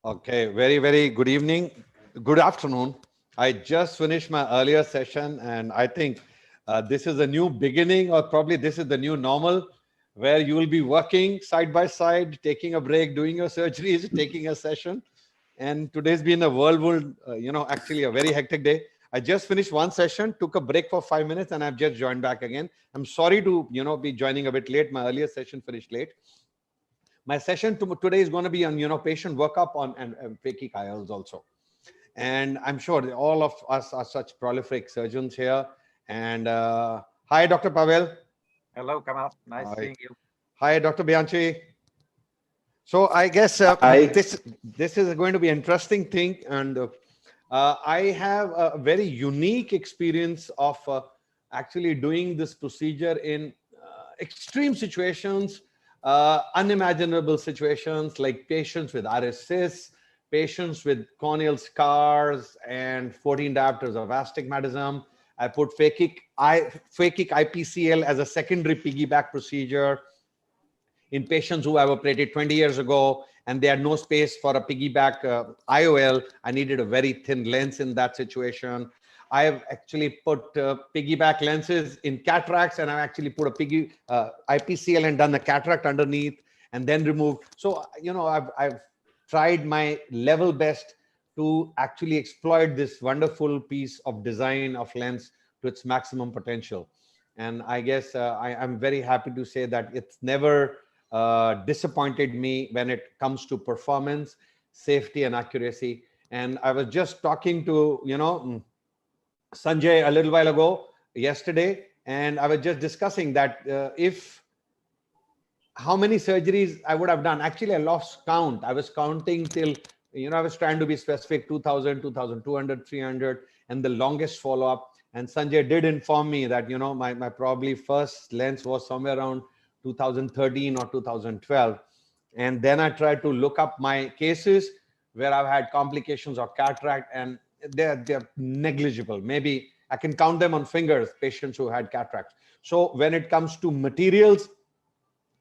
Okay, very good evening. Good afternoon. I just finished my earlier session, and I think this is a new beginning, or probably this is the new normal, where you will be working side by side, taking a break, doing your surgeries, taking a session. And today's been a whirlwind, actually a very hectic day. I just finished one session, took a break for 5 minutes, and I've just joined back again. I'm sorry to, be joining a bit late. My earlier session finished late. My session today is going to be on patient workup on and phakic IOLs also, and I'm sure that all of us are such prolific surgeons here. And hi, Dr. Pavel. Hello, Kamal. Nice Hi. seeing you. Hi, Dr. Bianchi. So I guess Hi. this is going to be an interesting thing, and I have a very unique experience of actually doing this procedure in extreme situations, unimaginable situations like patients with iris cysts, patients with corneal scars, and 14 diopters of astigmatism. I put phakic IPCL as a secondary piggyback procedure in patients who have operated 20 years ago and they had no space for a piggyback IOL. I needed a very thin lens in that situation. I have actually put piggyback lenses in cataracts, and I've actually put a IPCL and done the cataract underneath and then removed. So, I've tried my level best to actually exploit this wonderful piece of design of lens to its maximum potential. And I guess I'm very happy to say that it's never disappointed me when it comes to performance, safety, and accuracy. And I was just talking to, Sanjay a little while ago, yesterday, and I was just discussing that if how many surgeries I would have done. Actually, I lost count. I was counting till, I was trying to be specific, 2000, 2200, 300, and the longest follow-up. And Sanjay did inform me that, my probably first lens was somewhere around 2013 or 2012. And then I tried to look up my cases where I've had complications of cataract, and they're negligible. Maybe I can count them on fingers, patients who had cataracts. So when it comes to materials,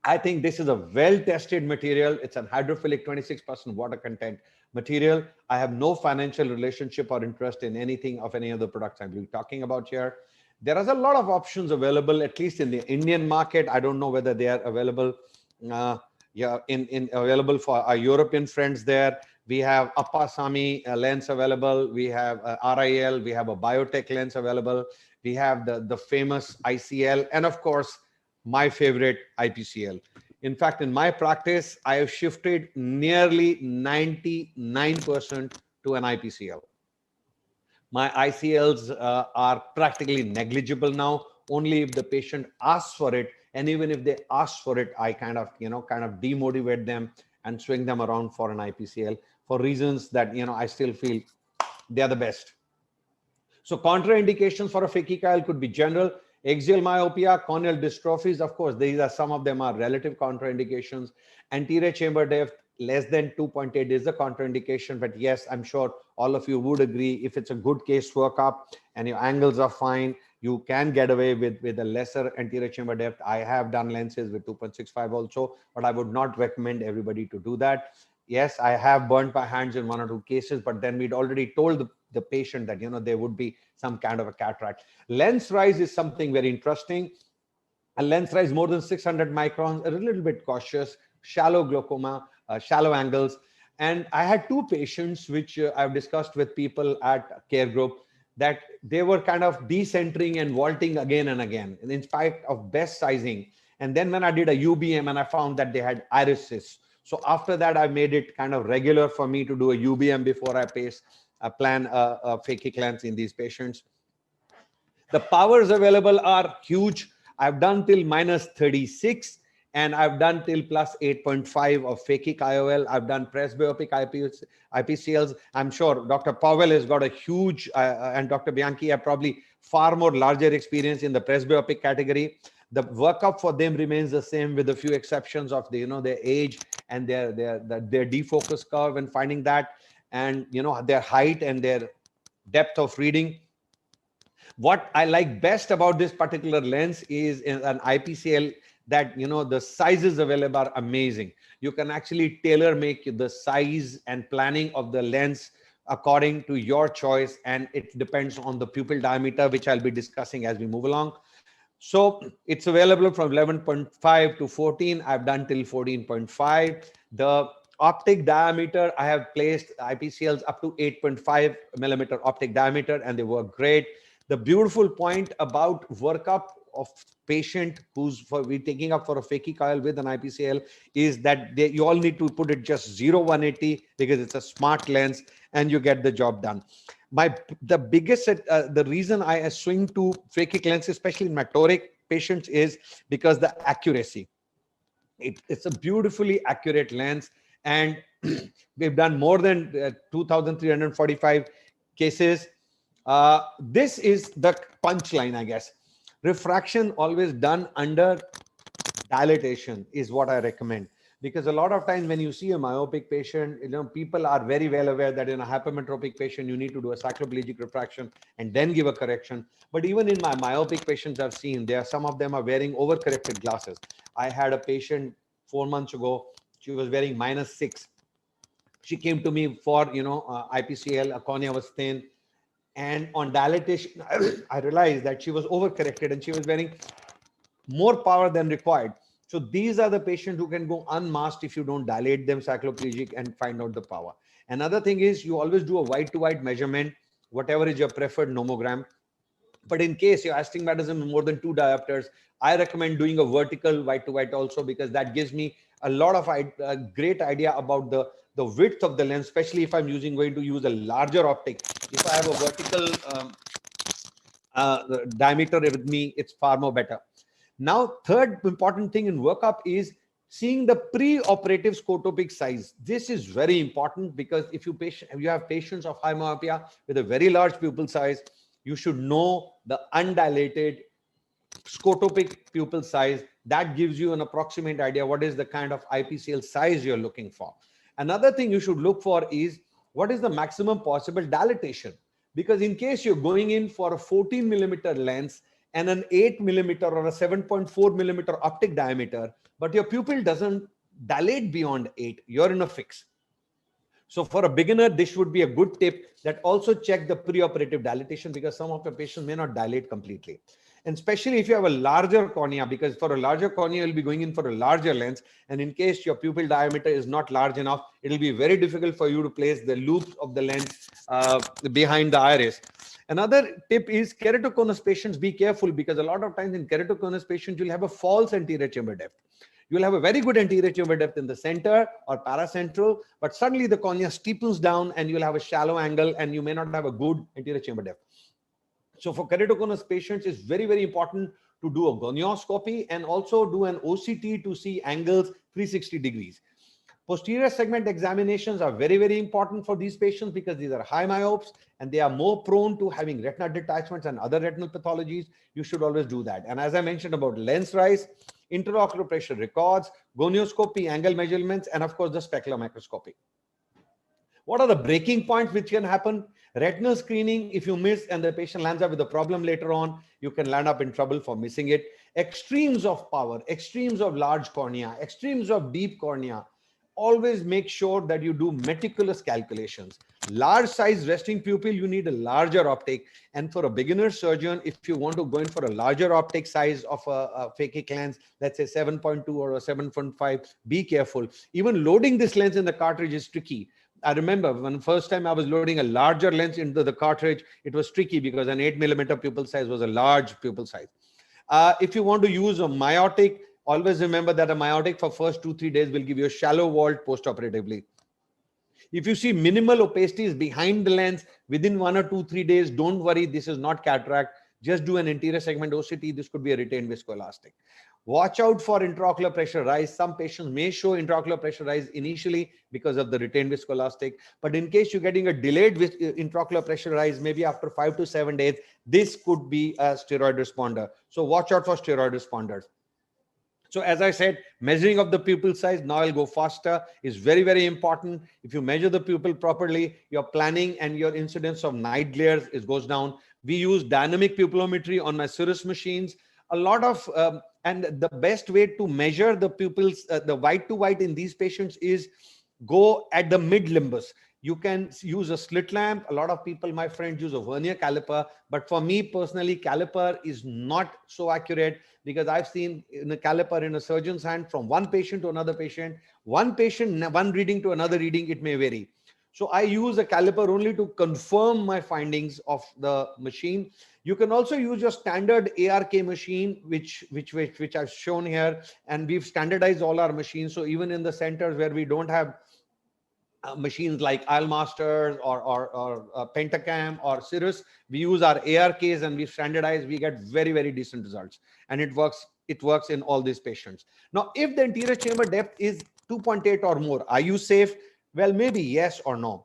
I think this is a well-tested material. It's an hydrophilic 26% water content material. I have no financial relationship or interest in anything of any other products I'm talking about here. There is a lot of options available, at least in the Indian market. I don't know whether they are available. In available for our European friends there. We have Appasamy lens available. We have RIL. We have a biotech lens available. We have the famous ICL, and of course, my favorite IPCL. In fact, in my practice, I have shifted nearly 99% to an IPCL. My ICLs are practically negligible now, only if the patient asks for it. And even if they ask for it, I kind of demotivate them and swing them around for an IPCL for reasons that, I still feel they're the best. So contraindications for a phakic IOL could be general, axial myopia, corneal dystrophies. Of course, these are some of them are relative contraindications. Anterior chamber depth less than 2.8 is a contraindication, but yes, I'm sure all of you would agree, if it's a good case workup and your angles are fine, you can get away with a lesser anterior chamber depth. I have done lenses with 2.65 also, but I would not recommend everybody to do that. Yes, I have burnt my hands in 1 or 2 cases, but then we'd already told the patient that, there would be some kind of a cataract. Lens rise is something very interesting. A lens rise more than 600 microns, a little bit cautious, shallow glaucoma, shallow angles. And I had 2 patients, which I've discussed with people at Care Group, that they were kind of decentering and vaulting again and again, in spite of best sizing. And then when I did a UBM, and I found that they had irises. So after that, I made it kind of regular for me to do a UBM before I plan a phakic lens in these patients. The powers available are huge. I've done till -36, and I've done till plus 8.5 of phakic IOL. I've done presbyopic IPCLs. I'm sure Dr. Powell has got a huge, and Dr. Bianchi have probably far more larger experience in the presbyopic category. The workup for them remains the same, with a few exceptions of their age and their defocus curve and finding that, and their height and their depth of reading. What I like best about this particular lens is an IPCL that, the sizes available are amazing. You can actually tailor make the size and planning of the lens according to your choice, and it depends on the pupil diameter, which I'll be discussing as we move along. So it's available from 11.5 to 14. I've done till 14.5. The optic diameter, I have placed IPCLs up to 8.5 millimeter optic diameter, and they work great. The beautiful point about workup of patient who's we taking up for a phakic with an IPCL is that you all need to put it just 0-180 because it's a smart lens and you get the job done. The biggest the reason I swing to phakic lens, especially in my toric patients, is because the accuracy. It's a beautifully accurate lens, and we've done more than 2,345 cases. This is the punchline, I guess. Refraction always done under dilatation is what I recommend, because a lot of times when you see a myopic patient, people are very well aware that in a hypermetropic patient, you need to do a cycloplegic refraction and then give a correction. But even in my myopic patients I've seen, some of them are wearing overcorrected glasses. I had a patient 4 months ago. She was wearing -6. She came to me for, IPCL, a cornea was thin. And on dilatation, I realized that she was overcorrected and she was wearing more power than required. So these are the patients who can go unmasked if you don't dilate them cycloplegic and find out the power. Another thing is you always do a white to white measurement, whatever is your preferred nomogram. But in case your astigmatism is more than 2 diopters, I recommend doing a vertical white to white also, because that gives me a lot of a great idea about the width of the lens, especially if I'm going to use a larger optic. If I have a vertical diameter with me, it's far more better. Now, third important thing in workup is seeing the pre-operative scotopic size. This is very important, because if you have patients of high myopia with a very large pupil size, you should know the undilated scotopic pupil size. That gives you an approximate idea what is the kind of IPCL size you're looking for. Another thing you should look for is what is the maximum possible dilatation, because in case you're going in for a 14 millimeter lens and an 8 millimeter or a 7.4 millimeter optic diameter, but your pupil doesn't dilate beyond 8, you're in a fix. So for a beginner, this would be a good tip, that also check the preoperative dilatation, because some of the patients may not dilate completely. And especially if you have a larger cornea, because for a larger cornea, you'll be going in for a larger lens. And in case your pupil diameter is not large enough, it'll be very difficult for you to place the loops of the lens behind the iris. Another tip is keratoconus patients, be careful, because a lot of times in keratoconus patients, you'll have a false anterior chamber depth. You'll have a very good anterior chamber depth in the center or paracentral, but suddenly the cornea steeples down and you'll have a shallow angle and you may not have a good anterior chamber depth. So for keratoconus patients, it's very, very important to do a gonioscopy and also do an OCT to see angles 360 degrees. Posterior segment examinations are very, very important for these patients, because these are high myopes and they are more prone to having retinal detachments and other retinal pathologies. You should always do that. And as I mentioned about lens rise, intraocular pressure records, gonioscopy, angle measurements, and of course the specular microscopy. What are the breaking points which can happen? Retinal screening, if you miss and the patient lands up with a problem later on, you can land up in trouble for missing it. Extremes of power, extremes of large cornea, extremes of deep cornea. Always make sure that you do meticulous calculations. Large size resting pupil, you need a larger optic. And for a beginner surgeon, if you want to go in for a larger optic size of a phakic lens, let's say 7.2 or a 7.5, be careful. Even loading this lens in the cartridge is tricky. I remember when the first time I was loading a larger lens into the cartridge, it was tricky because an 8 millimeter pupil size was a large pupil size. If you want to use a myotic, always remember that a myotic for first 2-3 days will give you a shallow vault post-operatively. If you see minimal opacities behind the lens within 1 or 2-3 days, don't worry, this is not cataract. Just do an anterior segment OCT. This could be a retained viscoelastic. Watch out for intraocular pressure rise. Some patients may show intraocular pressure rise initially because of the retained viscoelastic. But in case you're getting a delayed intraocular pressure rise, maybe after 5 to 7 days, this could be a steroid responder. So watch out for steroid responders. So as I said, measuring of the pupil size, now I'll go faster, is very, very important. If you measure the pupil properly, your planning and your incidence of night glares goes down. We use dynamic pupillometry on my Cirrus machines. A lot of And the best way to measure the pupils, the white to white in these patients is go at the mid limbus. You can use a slit lamp. A lot of people, my friends, use a vernier caliper. But for me personally, caliper is not so accurate, because I've seen in a caliper in a surgeon's hand from one patient to another patient, one patient, one reading to another reading, it may vary. So I use a caliper only to confirm my findings of the machine. You can also use your standard ARK machine, which I've shown here, and we've standardized all our machines. So even in the centers where we don't have machines like Iol Masters or Pentacam or Cirrus, we use our ARKs and we standardize. We get very, very decent results, and it works. It works in all these patients. Now, if the anterior chamber depth is 2.8 or more, are you safe? Well, maybe yes or no.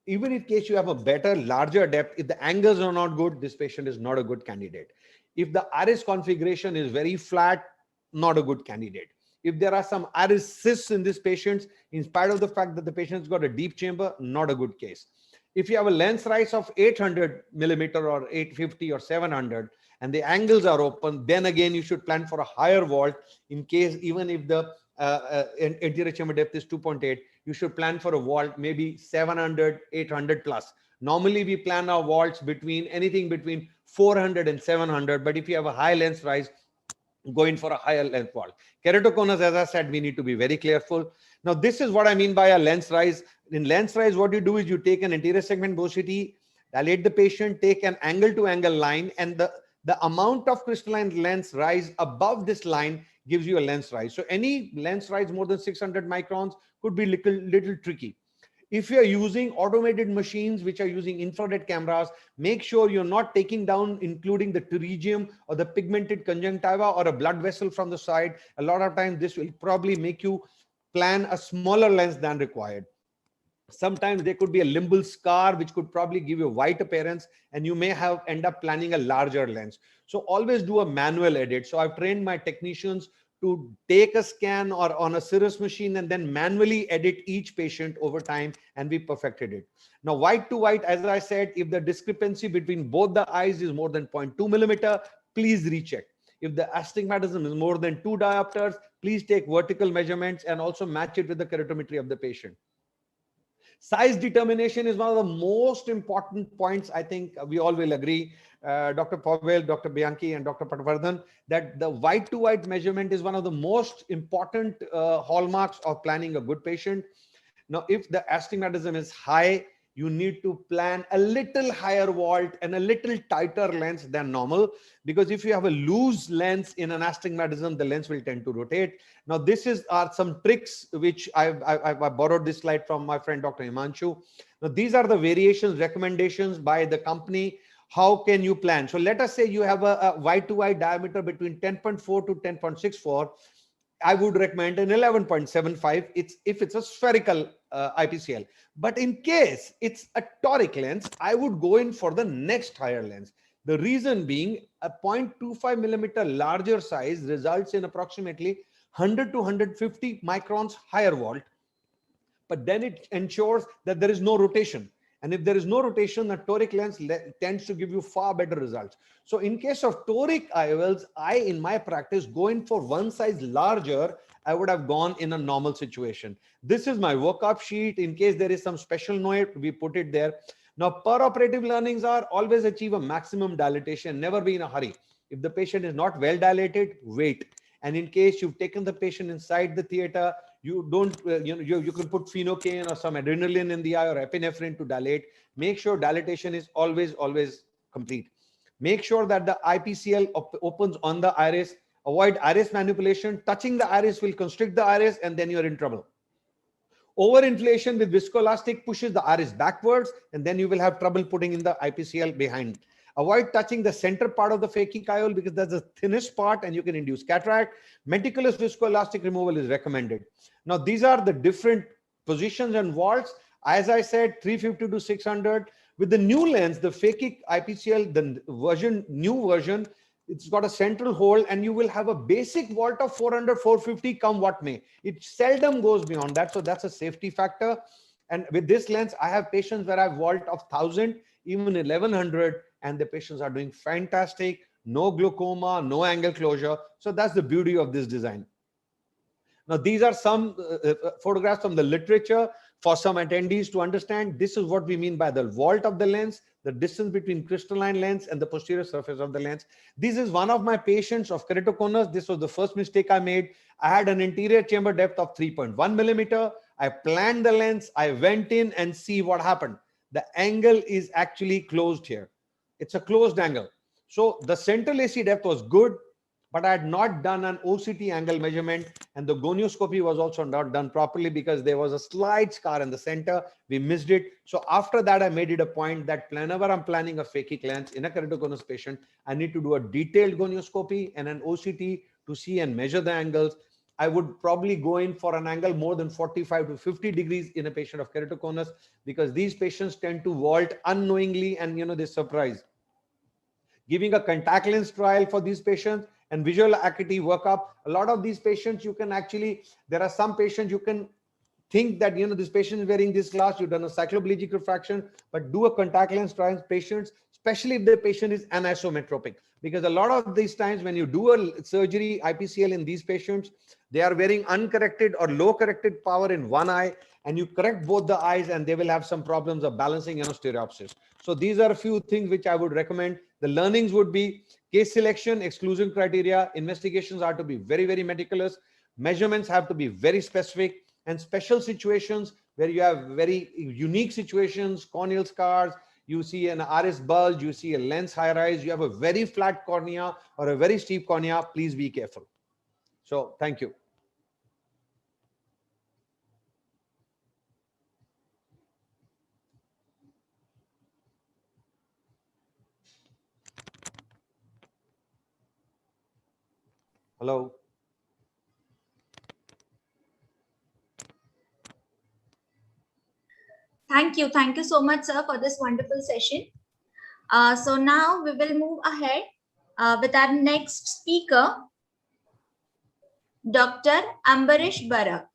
Even in case you have a better, larger depth, if the angles are not good, this patient is not a good candidate. If the iris configuration is very flat, not a good candidate. If there are some iris cysts in these patients, in spite of the fact that the patient's got a deep chamber, not a good case. If you have a lens rise of 800 millimeter or 850 or 700, and the angles are open, then again, you should plan for a higher vault. In case, even if the anterior chamber depth is 2.8, you should plan for a vault maybe 700, 800 plus. Normally, we plan our vaults between anything between 400 and 700. But if you have a high lens rise, go in for a higher length vault. Keratoconus, as I said, we need to be very careful. Now, this is what I mean by a lens rise. In lens rise, what you do is you take an anterior segment velocity, dilate the patient, take an angle to angle line, and the amount of crystalline lens rise above this line gives you a lens rise. So any lens rise more than 600 microns could be little tricky. If you're using automated machines which are using infrared cameras, make sure you're not taking down, including the pterygium or the pigmented conjunctiva or a blood vessel from the side. A lot of times this will probably make you plan a smaller lens than required. Sometimes there could be a limbal scar, which could probably give you a white appearance, and you may end up planning a larger lens. So always do a manual edit. So I've trained my technicians to take a scan or on a Cirrus machine and then manually edit each patient over time, and we perfected it. Now, white to white, as I said, if the discrepancy between both the eyes is more than 0.2 millimeter, please recheck. If the astigmatism is more than 2 diopters, please take vertical measurements and also match it with the keratometry of the patient. Size determination is one of the most important points. I think we all will agree, Dr. Pupil, Dr. Bianchi, and Dr. Patwardhan, that the white to white measurement is one of the most important hallmarks of planning a good patient. Now, if the astigmatism is high, you need to plan a little higher vault and a little tighter lens than normal, because if you have a loose lens in an astigmatism, the lens will tend to rotate. Now, this are some tricks which I borrowed this slide from my friend Dr. Himanshu. Now, these are the variations, recommendations by the company. How can you plan? So let us say you have a white to white diameter between 10.4 to 10.64. I would recommend an 11.75. If it's a spherical IPCL. But in case it's a toric lens, I would go in for the next higher lens. The reason being, a 0.25 millimeter larger size results in approximately 100 to 150 microns higher vault, but then it ensures that there is no rotation. And if there is no rotation, the toric lens tends to give you far better results. So in case of toric IOLs, in my practice, going for one size larger, I would have gone in a normal situation. This is my workup sheet. In case there is some special note, we put it there. Now, peroperative learnings are always achieve a maximum dilatation, never be in a hurry. If the patient is not well dilated, wait. And in case you've taken the patient inside the theater, you don't, you can put phenocaine or some adrenaline in the eye or epinephrine to dilate. Make sure dilatation is always complete. Make sure that the IPCL opens on the iris. Avoid iris manipulation. Touching the iris will constrict the iris, and then you're in trouble. Overinflation with viscoelastic pushes the iris backwards, and then you will have trouble putting in the IPCL behind. Avoid touching the center part of the phakic IOL because that's the thinnest part and you can induce cataract. Meticulous viscoelastic removal is recommended. Now, these are the different positions and vaults. As I said, 350 to 600. With the new lens, the phakic IPCL, the new version, it's got a central hole and you will have a basic vault of 400, 450 come what may. It seldom goes beyond that. So that's a safety factor. And with this lens, I have patients where I have vault of 1000, even 1100, and the patients are doing fantastic. no glaucoma, no angle closure. So that's the beauty of this design. Now, these are some photographs from the literature for some attendees to understand. This is what we mean by the vault of the lens, the distance between crystalline lens and the posterior surface of the lens. This is one of my patients of keratoconus. This was the first mistake I made. I had an anterior chamber depth of 3.1 millimeter. I planned the lens. I went in and see what happened. The angle is actually closed here. It's a closed angle. So the central AC depth was good, but I had not done an OCT angle measurement, and the gonioscopy was also not done properly because there was a slight scar in the center. We missed it. So after that, I made it a point that whenever I'm planning a phakic lens in a keratoconus patient, I need to do a detailed gonioscopy and an OCT to see and measure the angles. I would probably go in for an angle more than 45 to 50 degrees in a patient of keratoconus, because these patients tend to vault unknowingly and they surprise. Giving a contact lens trial for these patients and visual acuity workup. A lot of these patients, you can actually, there are some patients you can think that, this patient is wearing this glass, you've done a cycloplegic refraction, but do a contact lens trial in patients, especially if the patient is anisometropic. Because a lot of these times when you do a surgery, IPCL in these patients, they are wearing uncorrected or low corrected power in one eye, and you correct both the eyes and they will have some problems of balancing stereopsis. So these are a few things which I would recommend. The learnings would be case selection, exclusion criteria, investigations are to be very, very meticulous. Measurements have to be very specific, and special situations where you have very unique situations, corneal scars, you see an iris bulge, you see a lens high rise, you have a very flat cornea or a very steep cornea, please be careful. So thank you. Hello. Thank you so much, sir, for this wonderful session. So now we will move ahead with our next speaker, Dr. Ambarish Barak.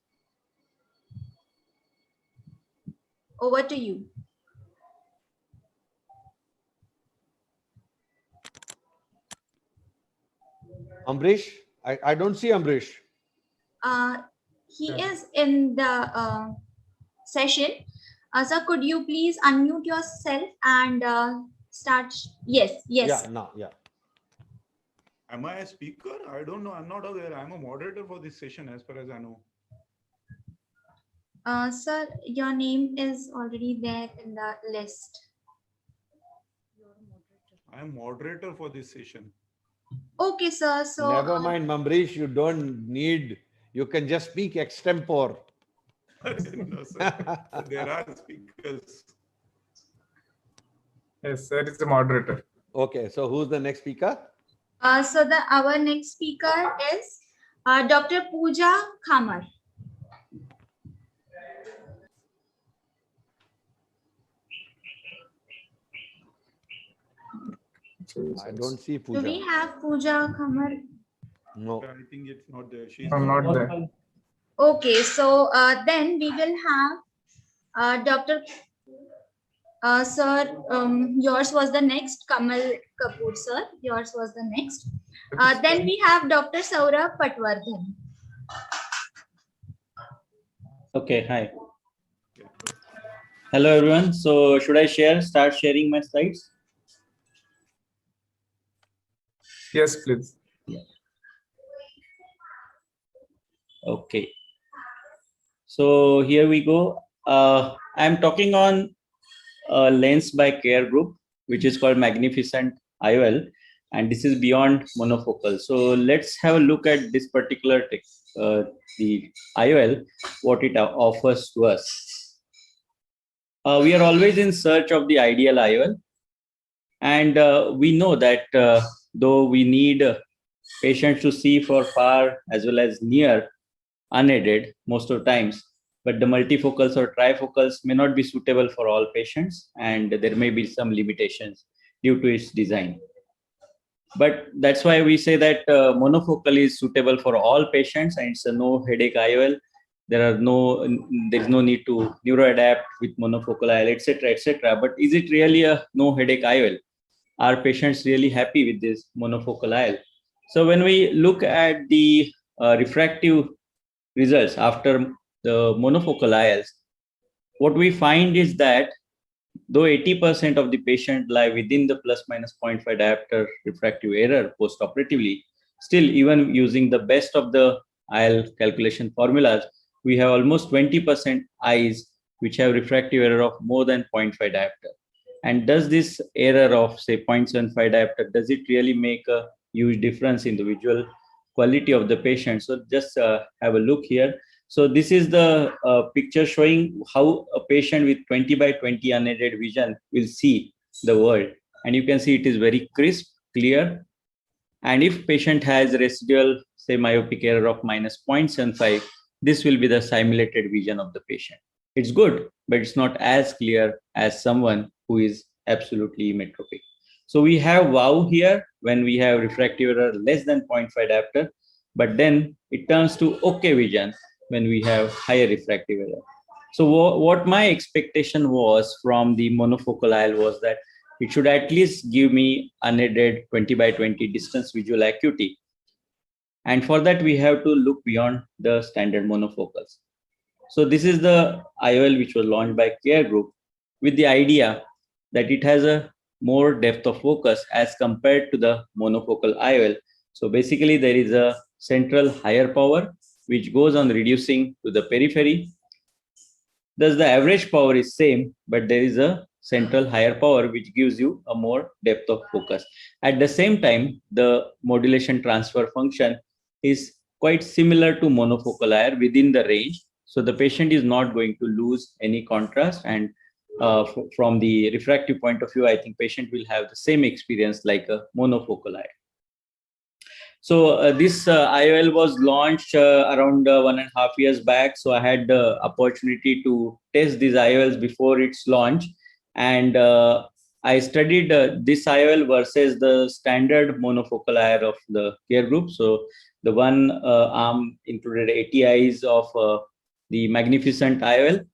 Over to you. Ambrish? I don't see Ambrish. He is in the session. Sir, could you please unmute yourself and start? Yes. Yeah, no, yeah. Am I a speaker? I don't know. I'm not aware. I'm a moderator for this session as far as I know. Sir, your name is already there in the list. I am moderator for this session. Okay, sir. So never mind, Ambrish. You don't need. You can just speak extempore. No, sir. There are speakers. Yes, sir, it's a moderator. Okay, so who's the next speaker? So our next speaker is Dr. Pooja Khamar. I don't see Pooja. Do we have Pooja Khamar? No. I think it's not there. She's not there. Okay, so then we will have Dr. Sir, yours was the next. Kamal Kapoor, sir. Yours was the next. Then we have Dr. Saurabh Patwardhan. Okay, hi. Hello, everyone. So should I start sharing my slides? Yes, please. Okay. So here we go. I'm talking on a lens by Care Group, which is called Magnificent IOL, and this is beyond monofocal. So let's have a look at this particular the IOL, what it offers to us. We are always in search of the ideal IOL, and we know that though we need patients to see for far as well as near unaided most of the times, but the multifocals or trifocals may not be suitable for all patients, and there may be some limitations due to its design. But that's why we say that monofocal is suitable for all patients, and it's a no headache IOL. There's no need to neuroadapt with monofocal IOL, etc., etc. But is it really a no headache IOL? are patients really happy with this monofocal IOL? So when we look at the refractive results after the monofocal IOLs, what we find is that though 80% of the patient lie within the plus minus 0.5 diopter refractive error postoperatively, still even using the best of the IOL calculation formulas, we have almost 20% eyes which have refractive error of more than 0.5 diopter. And does this error of say 0.75 diopter, does it really make a huge difference in the visual quality of the patient? So just have a look here. So this is the picture showing how a patient with 20 by 20 unaided vision will see the world. And you can see it is very crisp, clear. And if patient has residual, say myopic error of minus 0.75, this will be the simulated vision of the patient. It's good, but it's not as clear as someone who is absolutely metropic. So we have wow here when we have refractive error less than 0.5 diopter, but then it turns to okay vision when we have higher refractive error. So what my expectation was from the monofocal IOL was that it should at least give me unaided 20 by 20 distance visual acuity. And for that, we have to look beyond the standard monofocals. So this is the IOL which was launched by Care Group with the idea that it has a more depth of focus as compared to the monofocal IOL. So basically there is a central higher power which goes on reducing to the periphery. Thus the average power is same, but there is a central higher power which gives you a more depth of focus. At the same time, the modulation transfer function is quite similar to monofocal IOL within the range. So the patient is not going to lose any contrast, and from the refractive point of view, I think patient will have the same experience like a monofocal IOL. So this IOL was launched around 1.5 years back. So I had the opportunity to test these IOLs before its launch. And I studied this IOL versus the standard monofocal IOL of the Care Group. So the one arm included 80 eyes of the magnificent IOL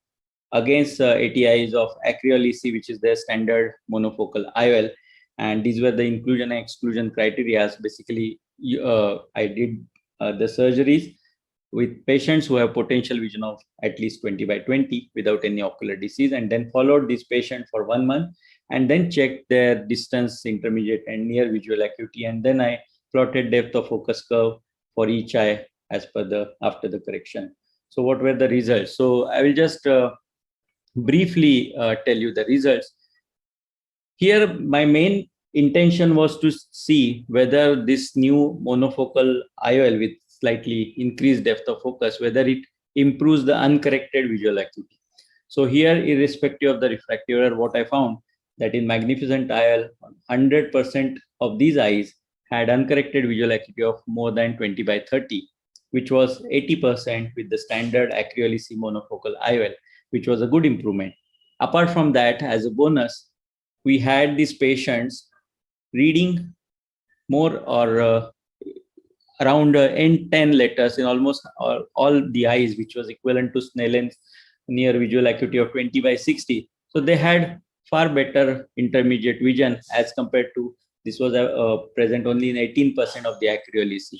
against 80 eyes of Acriol EC, which is their standard monofocal IOL. And these were the inclusion and exclusion criteria. Basically, I did the surgeries with patients who have potential vision of at least 20 by 20 without any ocular disease, and then followed this patient for 1 month and then checked their distance, intermediate and near visual acuity. And then I plotted depth of focus curve for each eye as per the after the correction. So what were the results? So I will just briefly tell you the results. Here, my main intention was to see whether this new monofocal IOL with slightly increased depth of focus, whether it improves the uncorrected visual acuity. So here, irrespective of the refractive error, what I found that in magnificent IOL, 100% of these eyes had uncorrected visual acuity of more than 20 by 30, which was 80% with the standard Acriol EC monofocal IOL, which was a good improvement. Apart from that, as a bonus, we had these patients reading more or around 10 letters in almost all the eyes, which was equivalent to Snellen's near visual acuity of 20 by 60. So they had far better intermediate vision as compared to this was present only in 18% of the Acriol EC.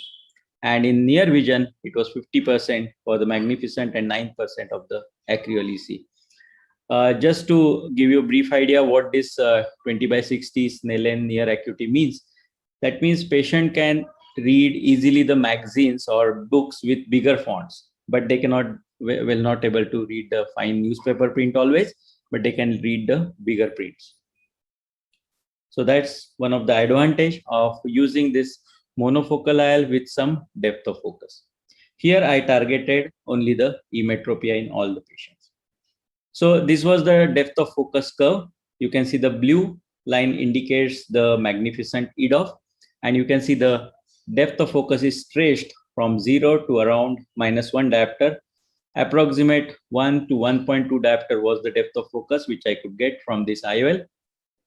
And in near vision, it was 50% for the magnificent and 9% of the Acriol EC. Just to give you a brief idea what this 20 by 60 Snellen near acuity means, that means patient can read easily the magazines or books with bigger fonts, but they will not able to read the fine newspaper print always, but they can read the bigger prints. So that's one of the advantage of using this monofocal IOL with some depth of focus. Here I targeted only the emetropia in all the patients. So this was the depth of focus curve. You can see the blue line indicates the magnificent EDOF, and you can see the depth of focus is traced from 0 to around -1 diopter. Approximate 1 to 1.2 diopter was the depth of focus which I could get from this IOL.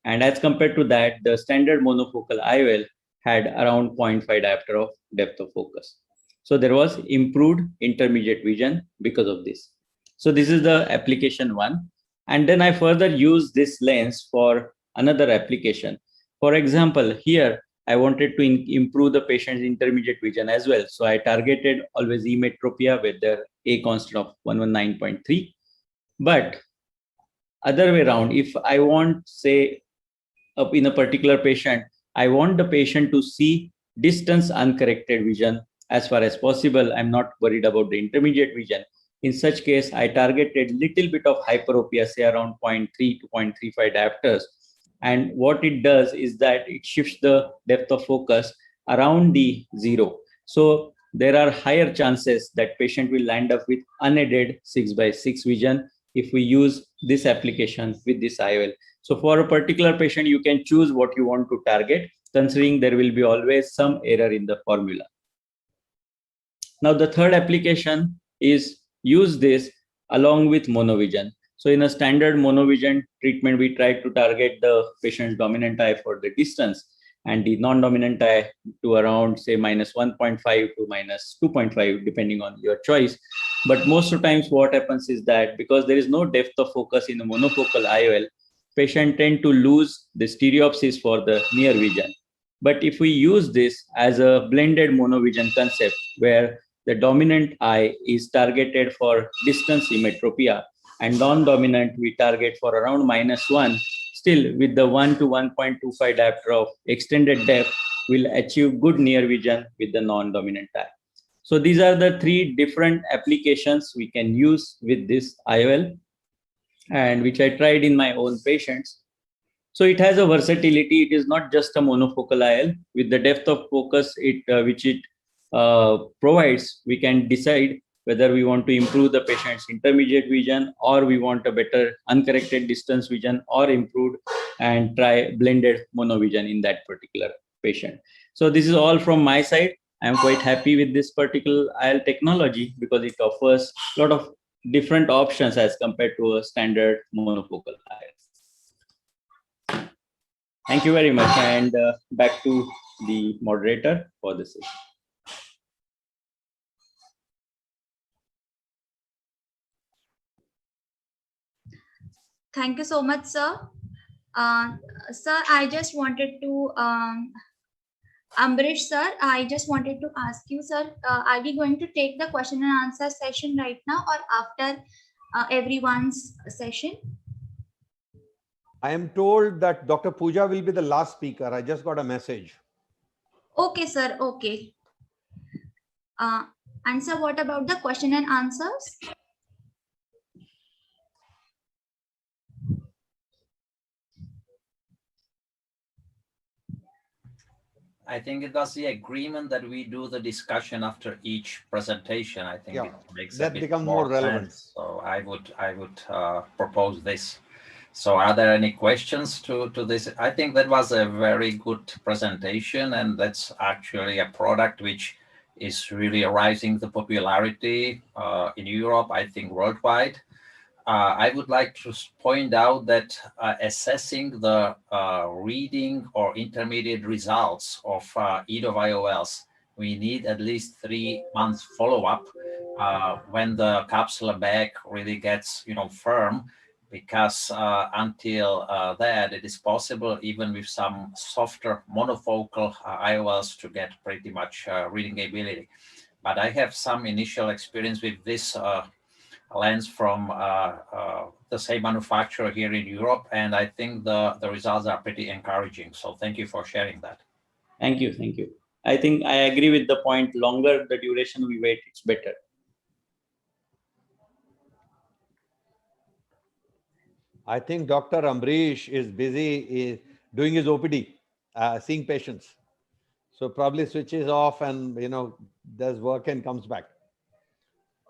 And as compared to that, the standard monofocal IOL had around 0.5 diopter of depth of focus. So there was improved intermediate vision because of this. So this is the application one. And then I further used this lens for another application. For example, here I wanted to improve the patient's intermediate vision as well. So I targeted always emetropia with their A constant of 119.3. But other way around, if I want, say, in a particular patient, I want the patient to see distance uncorrected vision as far as possible. I'm not worried about the intermediate vision. In such case, I targeted little bit of hyperopia, say around 0.3 to 0.35 diopters. And what it does is that it shifts the depth of focus around the 0. So there are higher chances that patient will land up with unaided 6/6 vision if we use this application with this IOL. So for a particular patient, you can choose what you want to target, considering there will be always some error in the formula. Now, the third application is use this along with monovision. So in a standard monovision treatment, we try to target the patient's dominant eye for the distance and the non-dominant eye to around, say, -1.5 to -2.5, depending on your choice. But most of the times what happens is that because there is no depth of focus in the monofocal IOL, patients tend to lose the stereopsis for the near vision. But if we use this as a blended monovision concept where the dominant eye is targeted for distance emetropia and non-dominant we target for around -1, still with the 1 to 1.25 diopter of extended depth, we'll achieve good near vision with the non-dominant eye. So these are the three different applications we can use with this IOL, and which I tried in my own patients. So it has a versatility. It is not just a monofocal IOL. With the depth of focus which it provides, we can decide whether we want to improve the patient's intermediate vision, or we want a better uncorrected distance vision, or improved and try blended monovision in that particular patient. So this is all from my side. I'm quite happy with this particular IOL technology because it offers a lot of different options as compared to a standard monofocal IOL. Thank you very much, and back to the moderator for the session. Thank you so much, sir. Sir, I just wanted to, Ambrish, sir, I just wanted to ask you, sir, are we going to take the question and answer session right now or after everyone's session? I am told that Dr. Pooja will be the last speaker. I just got a message. Okay, sir. Okay. And sir, what about the question and answers? I think it was the agreement that we do the discussion after each presentation. I think it makes that a bit becomes more more relevant. sense. So I would propose this. So are there any questions to this? I think that was a very good presentation, and that's actually a product which is really rising the popularity in Europe, I think worldwide. I would like to point out that assessing the reading or intermediate results of EDOF IOLs, we need at least 3 months follow-up when the capsular bag really gets, firm, because until that, it is possible, even with some softer monofocal IOLs, to get pretty much reading ability. But I have some initial experience with this lens from the same manufacturer here in Europe, and I think the results are pretty encouraging. So thank you for sharing that. Thank you. Thank you. I think I agree with the point. Longer the duration we wait, it's better. I think Dr. Ambrish is busy doing his OPD, seeing patients. So probably switches off and, does work and comes back.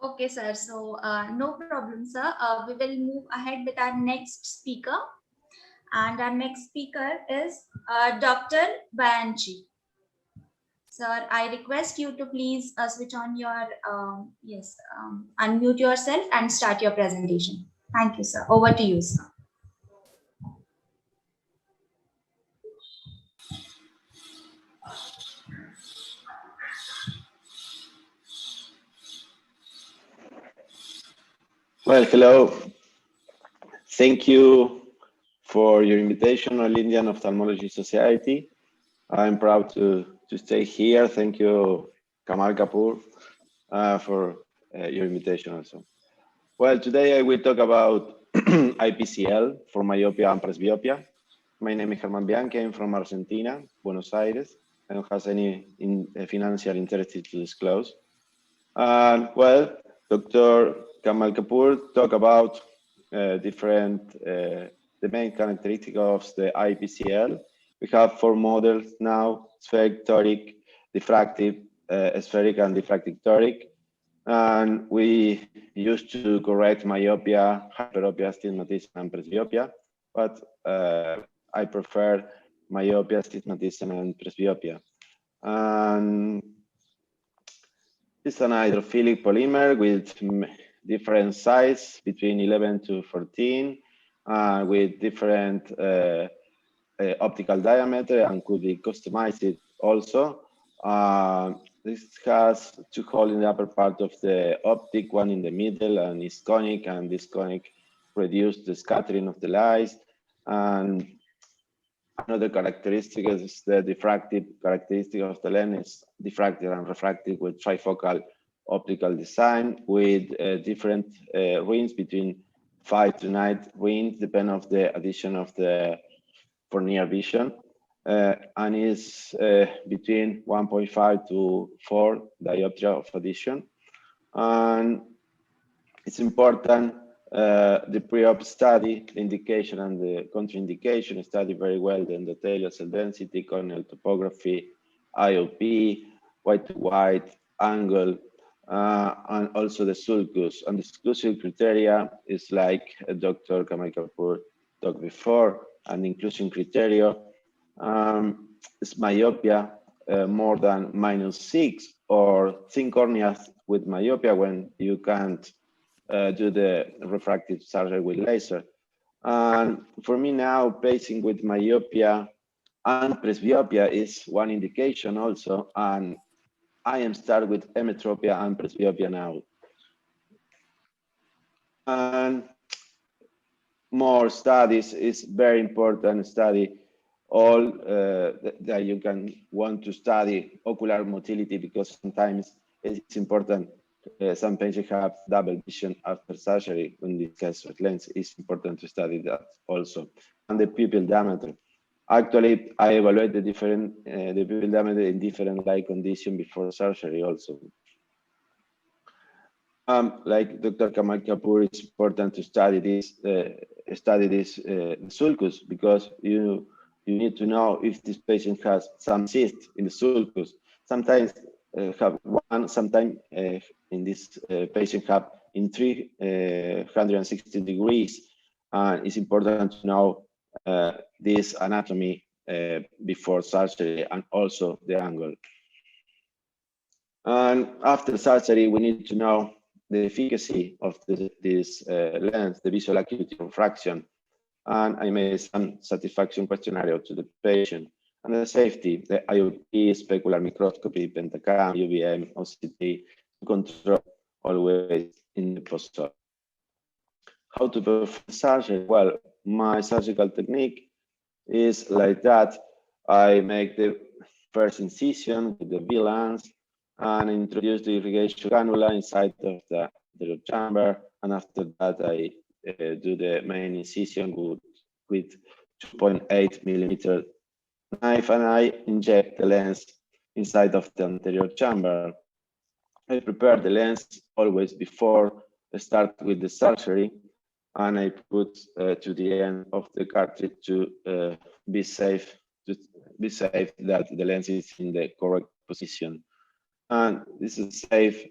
Okay, sir. So no problem, sir. We will move ahead with our next speaker. And our next speaker is Dr. Bayanchi. Sir, I request you to please switch on your, unmute yourself and start your presentation. Thank you, sir. Over to you, sir. Well, hello. Thank you for your invitation on Indian Ophthalmology Society. I'm proud to stay here. Thank you, Kamal Kapoor, for your invitation also. Well, today I will talk about IPCL for myopia and presbyopia. My name is Germán Bianchi. I'm from Argentina, Buenos Aires. I don't have any financial interest to disclose. Well, Dr. Kamal Kapoor talked about the main characteristic of the IPCL. We have 4 models now: spheric, toric, diffractive, spheric, and diffractive toric. And we used to correct myopia, hyperopia, astigmatism, and presbyopia, but I prefer myopia, astigmatism, and presbyopia. And it's an hydrophilic polymer with different size between 11 to 14, with different optical diameter, and could be customized also. This has 2 holes in the upper part of the optic, 1 in the middle, and is conic, and this conic reduces the scattering of the light. And another characteristic is the diffractive characteristic of the lens is diffractive and refractive with trifocal optical design, with different rings between 5 to 9 rings, depending on the addition of the for near vision, and is between 1.5 to 4 dioptria of addition. And it's important, the pre-op study, the indication and the contraindication study very well the endothelial cell density, corneal topography, IOP, white-to-white, angle, and also the sulcus. And the exclusion criteria is like Dr. Kamal Kapoor talked before, and inclusion criteria is myopia more than -6, or thin corneas with myopia when you can't do the refractive surgery with laser. And for me now, patients with myopia and presbyopia is one indication also, and I am starting with emetropia and presbyopia now. And more studies is very important study. All that you can want to study ocular motility, because sometimes it's important. Some patients have double vision after surgery. In this case with lens, it's important to study that also. And the pupil diameter. Actually, I evaluate the pupil diameter in different light conditions before surgery also. Like Dr. Kamal Kapoor, it's important to study this sulcus, because you need to know if this patient has some cyst in the sulcus. Sometimes have one, sometimes in this patient have in 360 degrees, and it's important to know this anatomy before surgery, and also the angle. And after surgery, we need to know the efficacy of this lens, the visual acuity refraction. And I made some satisfaction questionnaire to the patient. And the safety, the IOP, specular microscopy, pentacam, UVM, OCT, control always in the post-op. How to perform surgery? Well, my surgical technique is like that. I make the first incision with the V-lance and introduce the irrigation cannula inside of the chamber. And after that, I do the main incision with 2.8 millimeter knife, and I inject the lens inside of the anterior chamber. I prepare the lens always before I start with the surgery, and I put to the end of the cartridge to be safe that the lens is in the correct position. And this is safe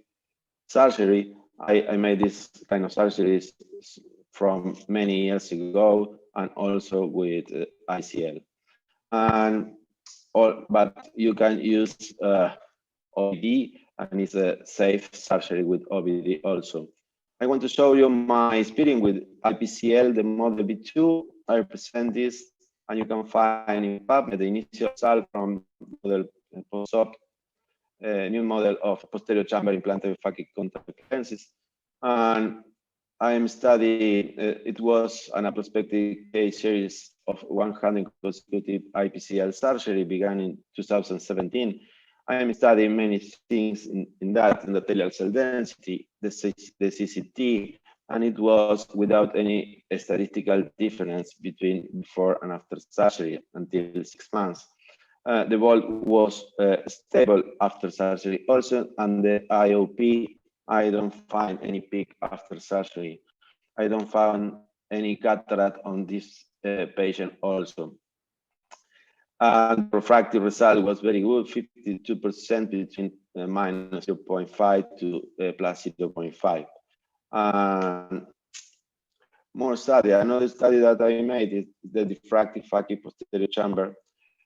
surgery. I made this kind of surgeries from many years ago, and also with ICL. But you can use OBD, and it's a safe surgery with OBD also. I want to show you my experience with IPCL, the model B2. I present this, and you can find in PubMed the initial result from model post-op, new model of posterior chamber implanted phakic contact lenses. And I'm studying, it was an prospective case series of 100 consecutive IPCL surgery began in 2017. I am studying many things in that, in the endothelial cell density, the CCT, and it was without any statistical difference between before and after surgery until 6 months. The vault was stable after surgery also, and the IOP, I don't find any peak after surgery. I don't find any cataract on this patient also. And the refractive result was very good, 52% between minus 0.5 to plus 0.5. And more study, another study that I made is the diffractive facet posterior chamber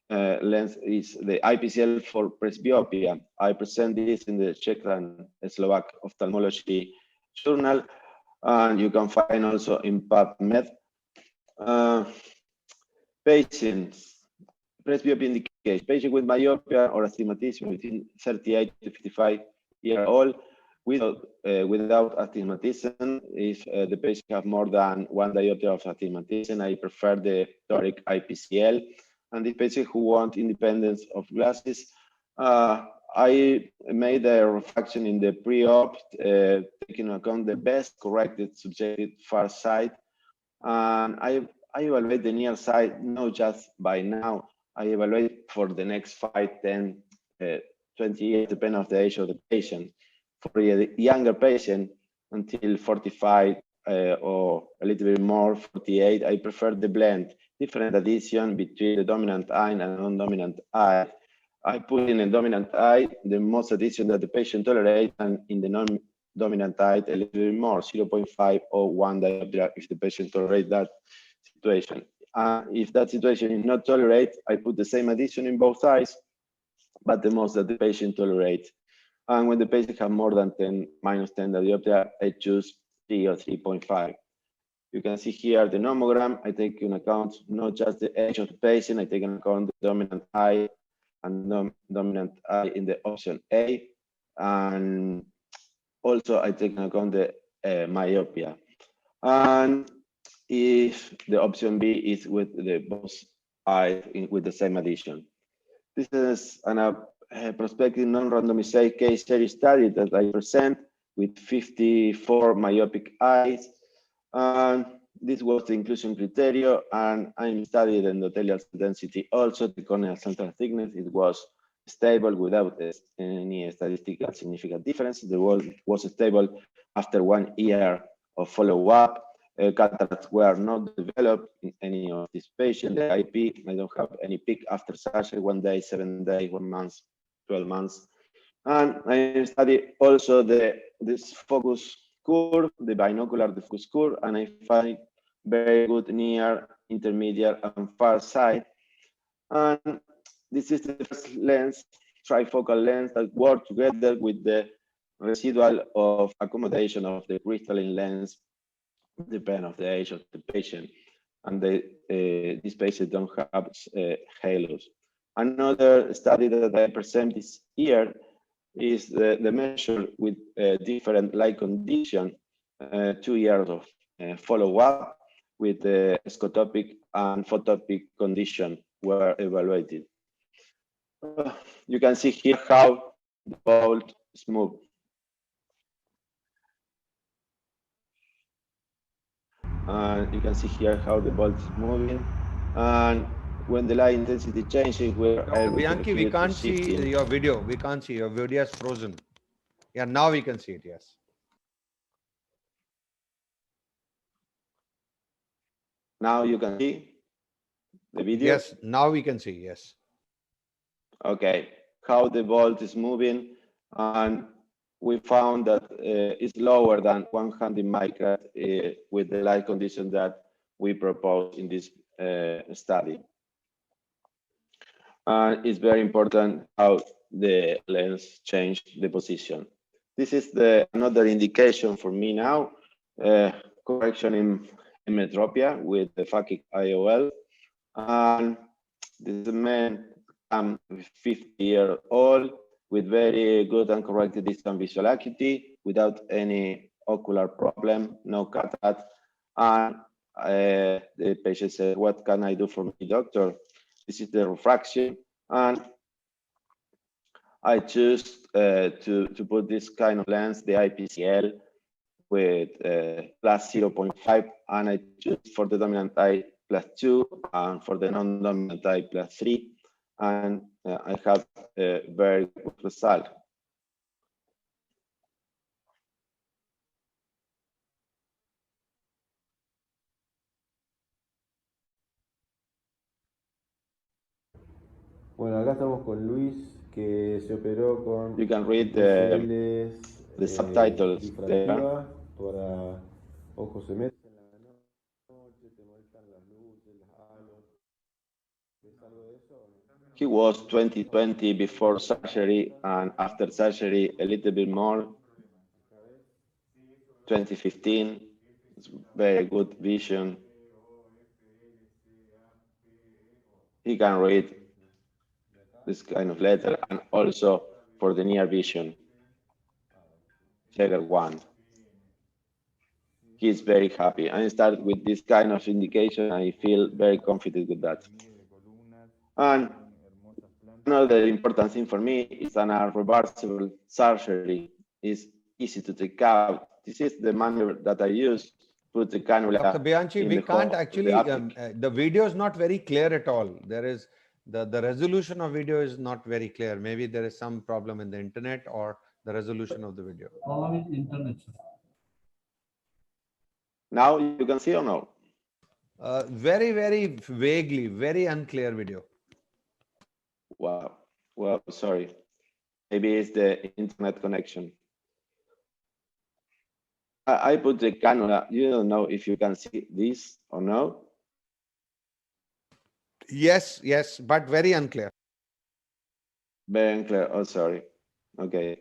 lens is the IPCL for presbyopia. I present this in the Czech and Slovak ophthalmology journal, and you can find also in PubMed. Patients, presbyopia indication, patient with myopia or astigmatism within 38 to 55 year old without astigmatism. If the patient have more than one diopter of astigmatism, I prefer the toric IPCL. And the patient who want independence of glasses, I made a refraction in the pre-op, taking into account the best corrected subjective far side. And I evaluate the near side, not just by now, I evaluate for the next 5, 10, 20 years, depending on the age of the patient. For a younger patient, until 45 or a little bit more, 48, I prefer the blend, different addition between the dominant eye and non-dominant eye. I put in a dominant eye the most addition that the patient tolerates, and in the non-dominant eye a little bit more, 0.5 or 1 diopter if the patient tolerates that situation. If that situation is not tolerated, I put the same addition in both eyes, but the most that the patient tolerates. And when the patient has more than 10, minus 10 diopter, I choose 3 or 3.5. You can see here the nomogram. I take into account not just the age of the patient, I take into account the dominant eye and non-dominant eye in the option A. And also I take into account the myopia. And if the option B is with the both eyes with the same addition. This is a prospective non-randomized case series study that I present with 54 myopic eyes. And this was the inclusion criteria, and I studied endothelial density also, the corneal central thickness. It was stable without any statistical significant difference. The wall was stable after 1 year of follow-up. Cataracts were not developed in any of these patients. The IP, I don't have any peak after surgery, 1 day, 7 days, 1 month, 12 months. And I studied also this focus curve, the binocular focus curve, and I find very good near, intermediate, and far side. And this is the first lens, trifocal lens, that work together with the residual of accommodation of the crystalline lens, depending on the age of the patient. And these patients don't have halos. Another study that I present this year is the measure with different light condition, 2 years of follow-up with the scotopic and photopic condition were evaluated. You can see here how the bolt is moved. And you can see here how the bolt is moving. And when the light intensity changes, we're able Bianchi, we can't see your video. We can't see your video is frozen. Yeah, now we can see it. Yes. Now you can see the video. Yes, now we can see. Yes. Okay, how the bolt is moving, and we found that it's lower than 100 microns with the light condition that we proposed in this study. And it's very important how the lens changed the position. This is another indication for me now, correction in metropia with the phakic IOL. And this man, 50-year-old with very good and corrected distant visual acuity without any ocular problem, no cataract. And the patient said, what can I do for me, doctor? This is the refraction. And I choose to put this kind of lens, the IPCL, with plus 0.5, and I choose for the dominant eye +2, and for the non-dominant eye +3, and I have a very good result. Bueno, acá estamos con Luis, que se operó con You can read the subtitles there. difractiva para ojos semejantes en la noche, te molestan las luces, las halos. ¿Es algo de eso o no? He was 20/20 before surgery, and after surgery a little bit more. 2015, it's very good vision. He can read this kind of letter, and also for the near vision, checker 1. He's very happy. I start with this kind of indication. I feel very confident with that. And another important thing for me is an reversible surgery is easy to take out. This is the maneuver that I use. Put the cannula. Dr. Bianchi, in we the can't hole, actually, the video is not very clear at all. There is, the resolution of video is not very clear. Maybe there is some problem in the internet or the resolution of the video. Problem with internet. Now you can see or no? Very, very vaguely, very unclear video. Wow. Well, sorry. Maybe it's the internet connection. I put the cannula. You don't know if you can see this or no. Yes, yes, but very unclear. Very unclear. Oh, sorry. Okay.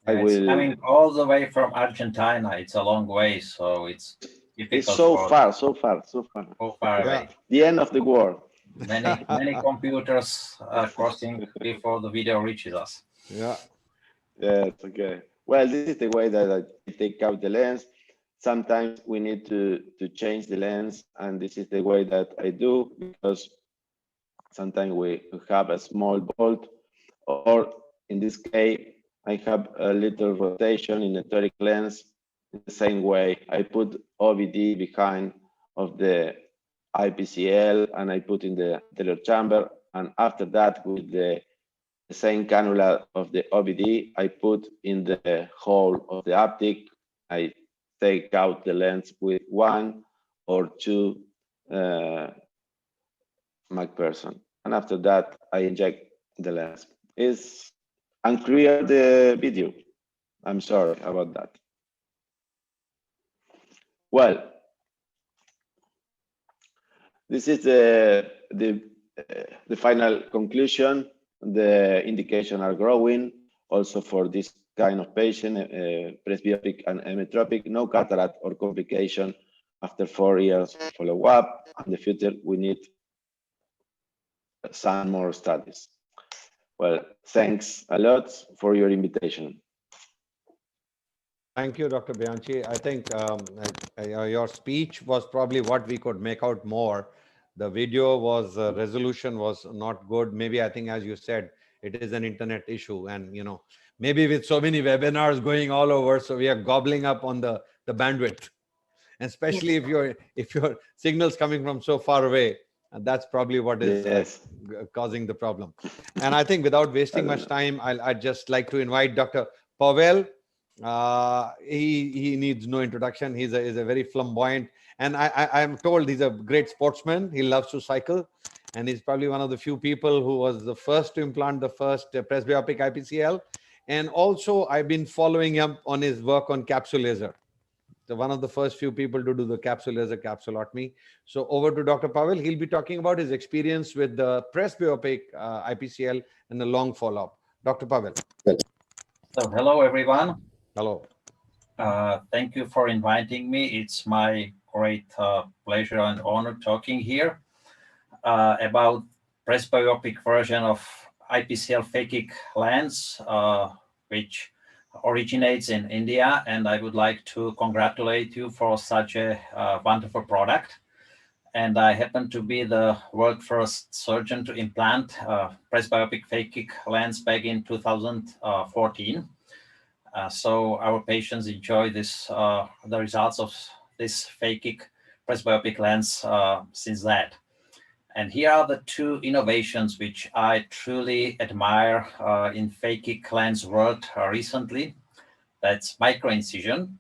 I It's will. coming all the way from Argentina. It's a long way, so it's difficult. It's so for- far, so far, so far. So far Yeah. away. The end of the world. Many computers are crossing before the video reaches us. Yeah. Yes, okay. Well, this is the way that I take out the lens. Sometimes we need to change the lens, and this is the way that I do, because sometimes we have a small bolt, or in this case, I have a little rotation in the toric lens. In the same way, I put OVD behind of the IPCL, and I put in the anterior chamber, and after that, with the same cannula of the OVD, I put in the hole of the optic. I take out the lens with 1 or 2 McPherson, and after that, I inject the lens. It's unclear the video. I'm sorry about that. Well, this is the final conclusion. The indications are growing also for this kind of patient, presbyopic and emmetropic, no cataract or complication after 4 years follow-up. In the future, we need some more studies. Well, thanks a lot for your invitation. Thank you, Dr. Bianchi. I think your speech was probably what we could make out more. The video was, resolution was not good. Maybe I think, as you said, it is an internet issue. And, you know, maybe with so many webinars going all over, so we are gobbling up on the bandwidth. And especially if your signal's coming from so far away, and that's probably what is causing the problem. And I think without wasting much time, I'd just like to invite Dr. Pupil. He needs no introduction. He's a very flamboyant, and I'm told he's a great sportsman. He loves to cycle, and he's probably one of the few people who was the first to implant the first presbyopic IPCL. And also, I've been following him on his work on capsule laser. So one of the first few people to do the capsule laser capsulotomy. So over to Dr. Pupil. He'll be talking about his experience with the presbyopic IPCL and the long follow-up. Dr. Pupil. So hello, everyone. Hello. Thank you for inviting me. It's my great pleasure and honor talking here about presbyopic version of IPCL phakic lens, which originates in India, and I would like to congratulate you for such a wonderful product. And I happen to be the world first surgeon to implant presbyopic phakic lens back in 2014. So our patients enjoy this the results of this phakic presbyopic lens since that. And here are the two innovations which I truly admire in phakic lens world recently. That's micro incision,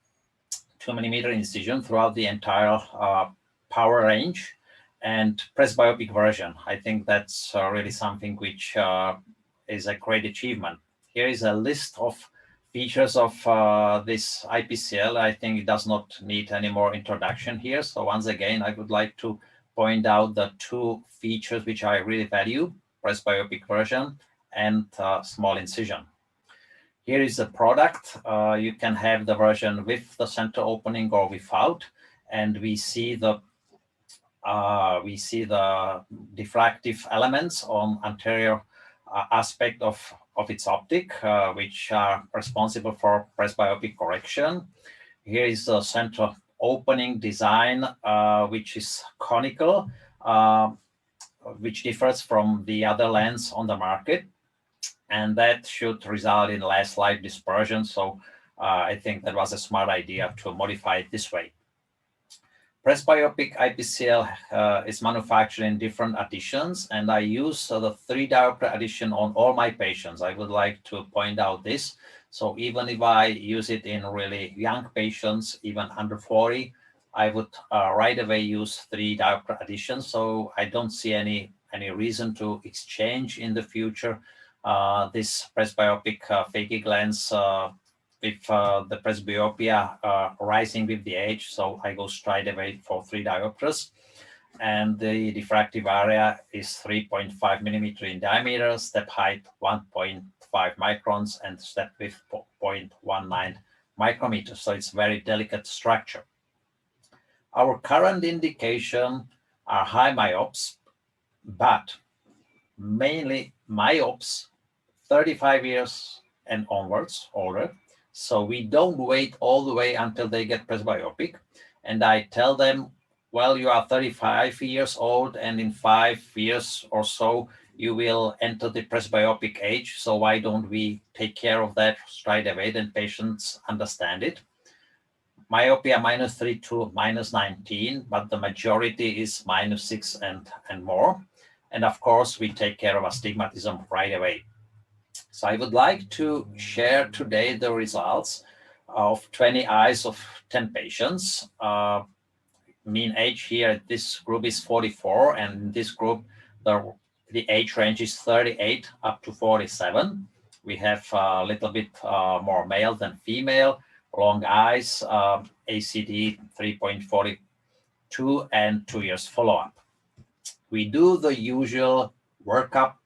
2 millimeter incision throughout the entire power range, and presbyopic version. I think that's really something which is a great achievement. Here is a list of features of this IPCL. I think it does not need any more introduction here. So once again, I would like to point out the two features which I really value: presbyopic version and small incision. Here is the product. You can have the version with the center opening or without, and we see the diffractive elements on anterior aspect of its optic, which are responsible for presbyopic correction. Here is the center opening design, which is conical, which differs from the other lens on the market, and that should result in less light dispersion. So I think that was a smart idea to modify it this way. Presbyopic IPCL is manufactured in different additions, and I use the 3 diopter addition on all my patients. I would like to point out this. So even if I use it in really young patients, even under 40, I would right away use 3 diopter additions. So I don't see any reason to exchange in the future this presbyopic phakic lens with the presbyopia rising with the age. So I go straight away for 3 diopters. And the diffractive area is 3.5 millimeter in diameter, step height 1.5 microns, and step width 0.19 micrometers. So it's very delicate structure. Our current indication are high myopes, but mainly myopes 35 years and onwards, older. So we don't wait all the way until they get presbyopic. And I tell them, well, you are 35 years old, and in 5 years or so, you will enter the presbyopic age. So why don't we take care of that straight away? Then patients understand it. Myopia -3 to -19, but the majority is -6 and more. And of course, we take care of astigmatism right away. So I would like to share today the results of 20 eyes of 10 patients. Mean age here, this group is 44, and in this group, the age range is 38 up to 47. We have a little bit more male than female, long eyes, ACD 3.42, and 2 years follow-up. We do the usual workup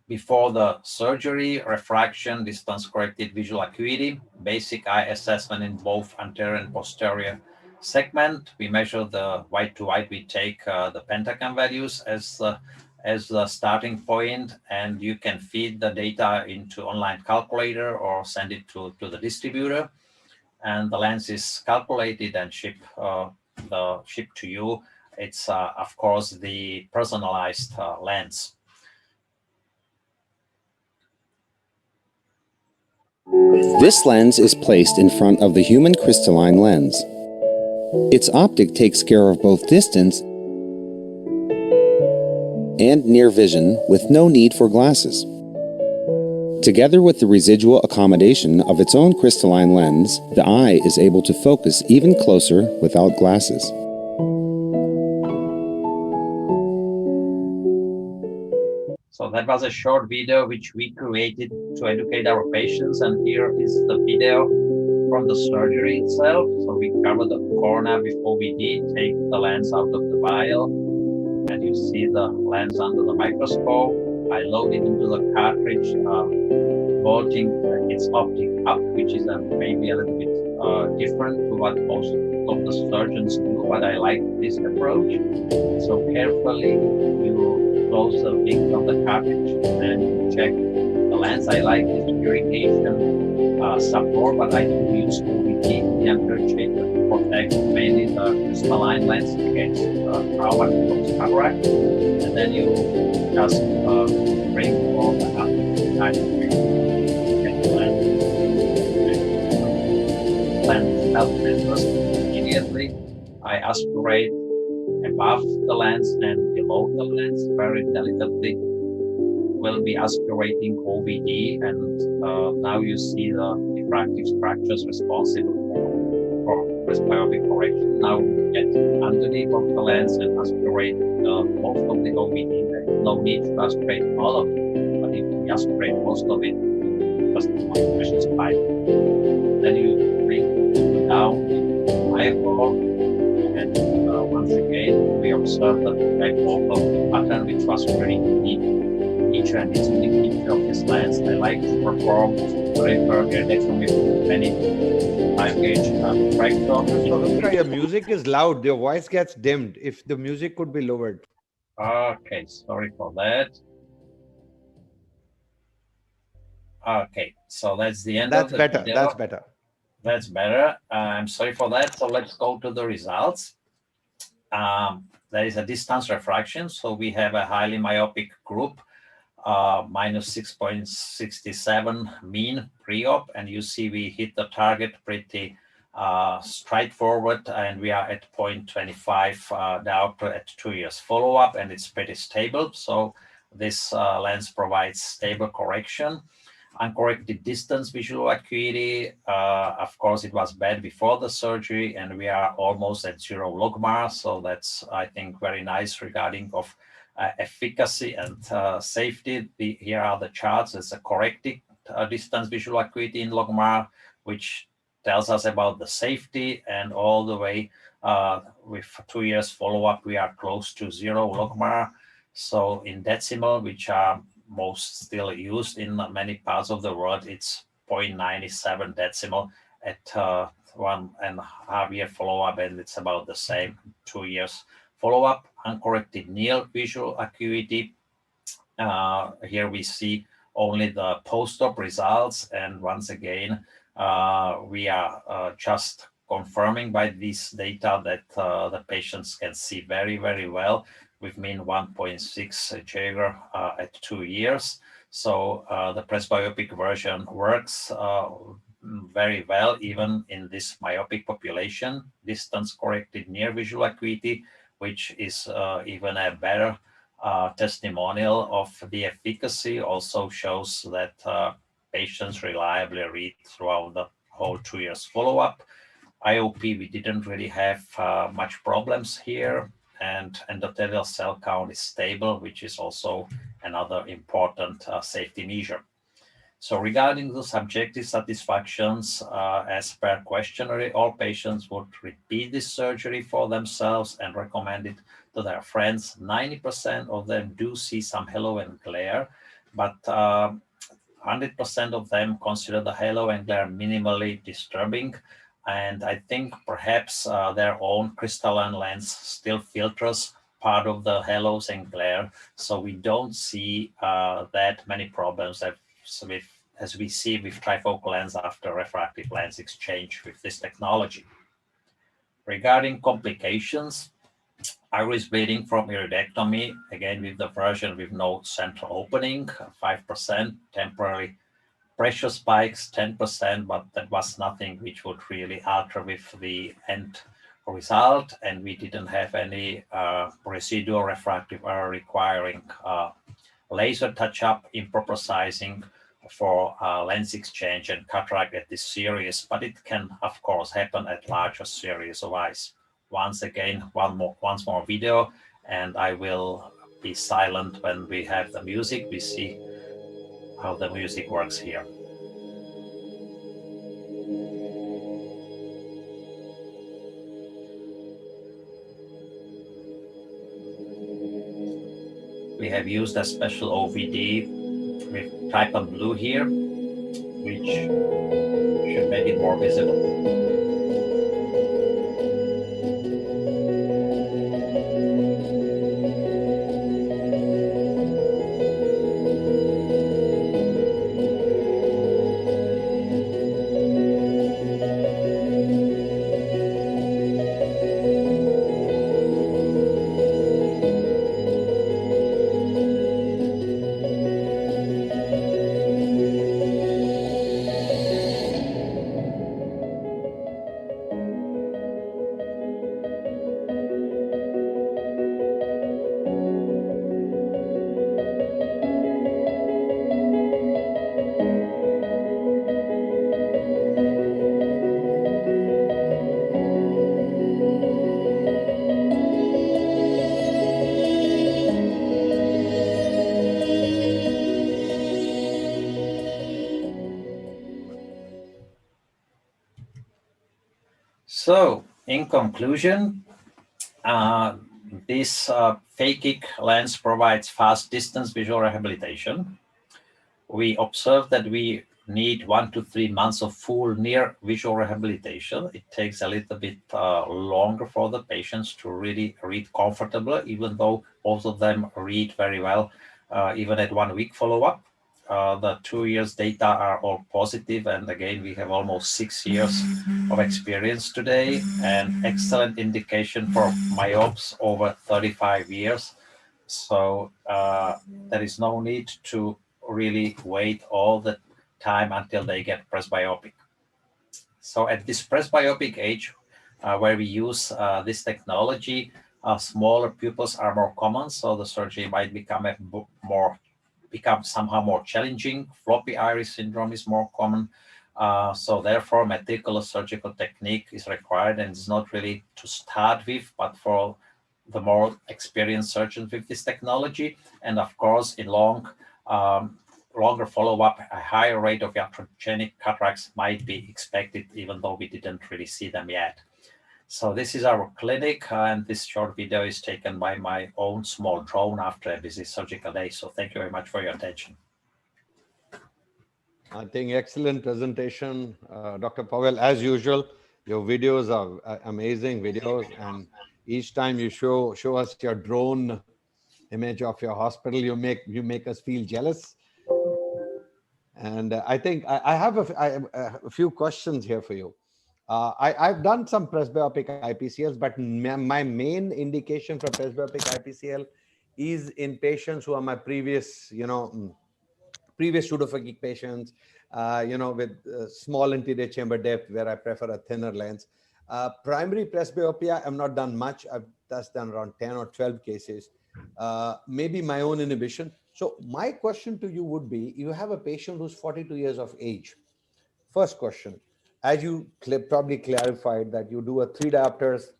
before the surgery: refraction, distance-corrected visual acuity, basic eye assessment in both anterior and posterior segment. We measure the white to white. We take the pentacam values as the starting point, and you can feed the data into online calculator or send it to the distributor. And the lens is calculated and shipped to you. It's, of course, the personalized lens. This lens is placed in front of the human crystalline lens. Its optic takes care of both distance and near vision with no need for glasses. Together with the residual accommodation of its own crystalline lens, the eye is able to focus even closer without glasses. So that was a short video which we created to educate our patients, and here is the video from the surgery itself. So we cover the cornea with OVD, take the lens out of the vial, and you see the lens under the microscope. I load it into the cartridge, bolting its optic up, which is maybe a little bit different to what most of the surgeons do, but I like this approach. So carefully you close the lid of the cartridge and check the lens. I like this irrigation support, but I do use OVD diameter shaper to protect mainly the crystalline lens against traumatic cataract. And then you just bring all the lens self-measures immediately. I aspirate above the lens and below the lens very delicately. Will be aspirating OVD, and now you see the diffractive structures responsible for presbyopic correction. Now get underneath of the lens and aspirate most of the OVD. There is no need to aspirate all of it, but if you aspirate most of it, just one precious pipe. Then you bring down the eyeball, and once again we observe the bifocal pattern, which was very unique. Feature and distinct feature of this lens. I like to perform refractive with many 5-gauge refractor. Solandra, your music is loud. Your voice gets dimmed. If the music could be lowered. Okay, sorry for that. Okay, so that's the end That's of the better. video. That's better. That's better. I'm sorry for that. So let's go to the results. There is a distance refraction. So we have a highly myopic group, minus 6.67 mean pre-op, and you see we hit the target pretty straightforward, and we are at 0.25 diopter at 2 years follow-up, and it's pretty stable. So this lens provides stable correction. Uncorrected distance visual acuity, of course, it was bad before the surgery, and we are almost at 0 logmar. So that's, I think, very nice regarding of efficacy and safety. Here are the charts. It's a corrected distance visual acuity in logmar, which tells us about the safety, and all the way with 2 years follow-up, we are close to 0 logmar. So in decimal, which are most still used in many parts of the world, it's 0.97 decimal at 1.5 year follow-up, and it's about the same 2 years follow-up. Uncorrected near visual acuity. Here we see only the post-op results, and once again, we are just confirming by this data that the patients can see very, very well, with mean 1.6 Jaeger at 2 years. So the presbyopic version works very well, even in this myopic population. Distance corrected near visual acuity, which is even a better testimonial of the efficacy, also shows that patients reliably read throughout the whole 2 years follow-up. IOP, we didn't really have much problems here, and endothelial cell count is stable, which is also another important safety measure. So regarding the subjective satisfactions, as per questionnaire, all patients would repeat this surgery for themselves and recommend it to their friends. 90% of them do see some halo and glare, but 100% of them consider the halo and glare minimally disturbing. And I think perhaps their own crystalline lens still filters part of the halos and glare. So we don't see that many problems as we see with trifocal lens after refractive lens exchange with this technology. Regarding complications, iris bleeding from iridectomy, again with the version with no central opening, 5%, temporary pressure spikes 10%, but that was nothing which would really alter with the end result, and we didn't have any residual refractive error requiring laser touch-up, improper sizing for lens exchange and cataract at this series, but it can of course happen at larger series of eyes. Once again, once more video, and I will be silent when we have the music. We see how the music works here. We have used a special OVD with Trypan blue here, which should make it more visible. So, in conclusion, this phakic lens provides fast distance visual rehabilitation. We observe that we need 1 to 3 months of full near visual rehabilitation. It takes a little bit longer for the patients to really read comfortably, even though most of them read very well, even at 1 week follow-up. The 2 years data are all positive, and again, we have almost 6 years of experience today, and excellent indication for myopes over 35 years. So there is no need to really wait all the time until they get presbyopic. So at this presbyopic age, where we use this technology, smaller pupils are more common, so the surgery might become somehow more challenging. Floppy iris syndrome is more common. So therefore, meticulous surgical technique is required, and it's not really to start with, but for the more experienced surgeons with this technology. And of course, in longer follow-up, a higher rate of iatrogenic cataracts might be expected, even though we didn't really see them yet. So this is our clinic, and this short video is taken by my own small drone after a busy surgical day. So thank you very much for your attention. I think excellent presentation, Dr. Powell. As usual, your videos are amazing videos, and each time you show us your drone image of your hospital, you make us feel jealous. And I think I have a few questions here for you. I've done some presbyopic IPCLs, but my main indication for presbyopic IPCL is in patients who are my previous pseudophakic patients, with small anterior chamber depth, where I prefer a thinner lens. Primary presbyopia, I've not done much. I've just done around 10 or 12 cases, maybe my own inhibition. So my question to you would be, you have a patient who's 42 years of age. First question, as you probably clarified that you do a 3 diopters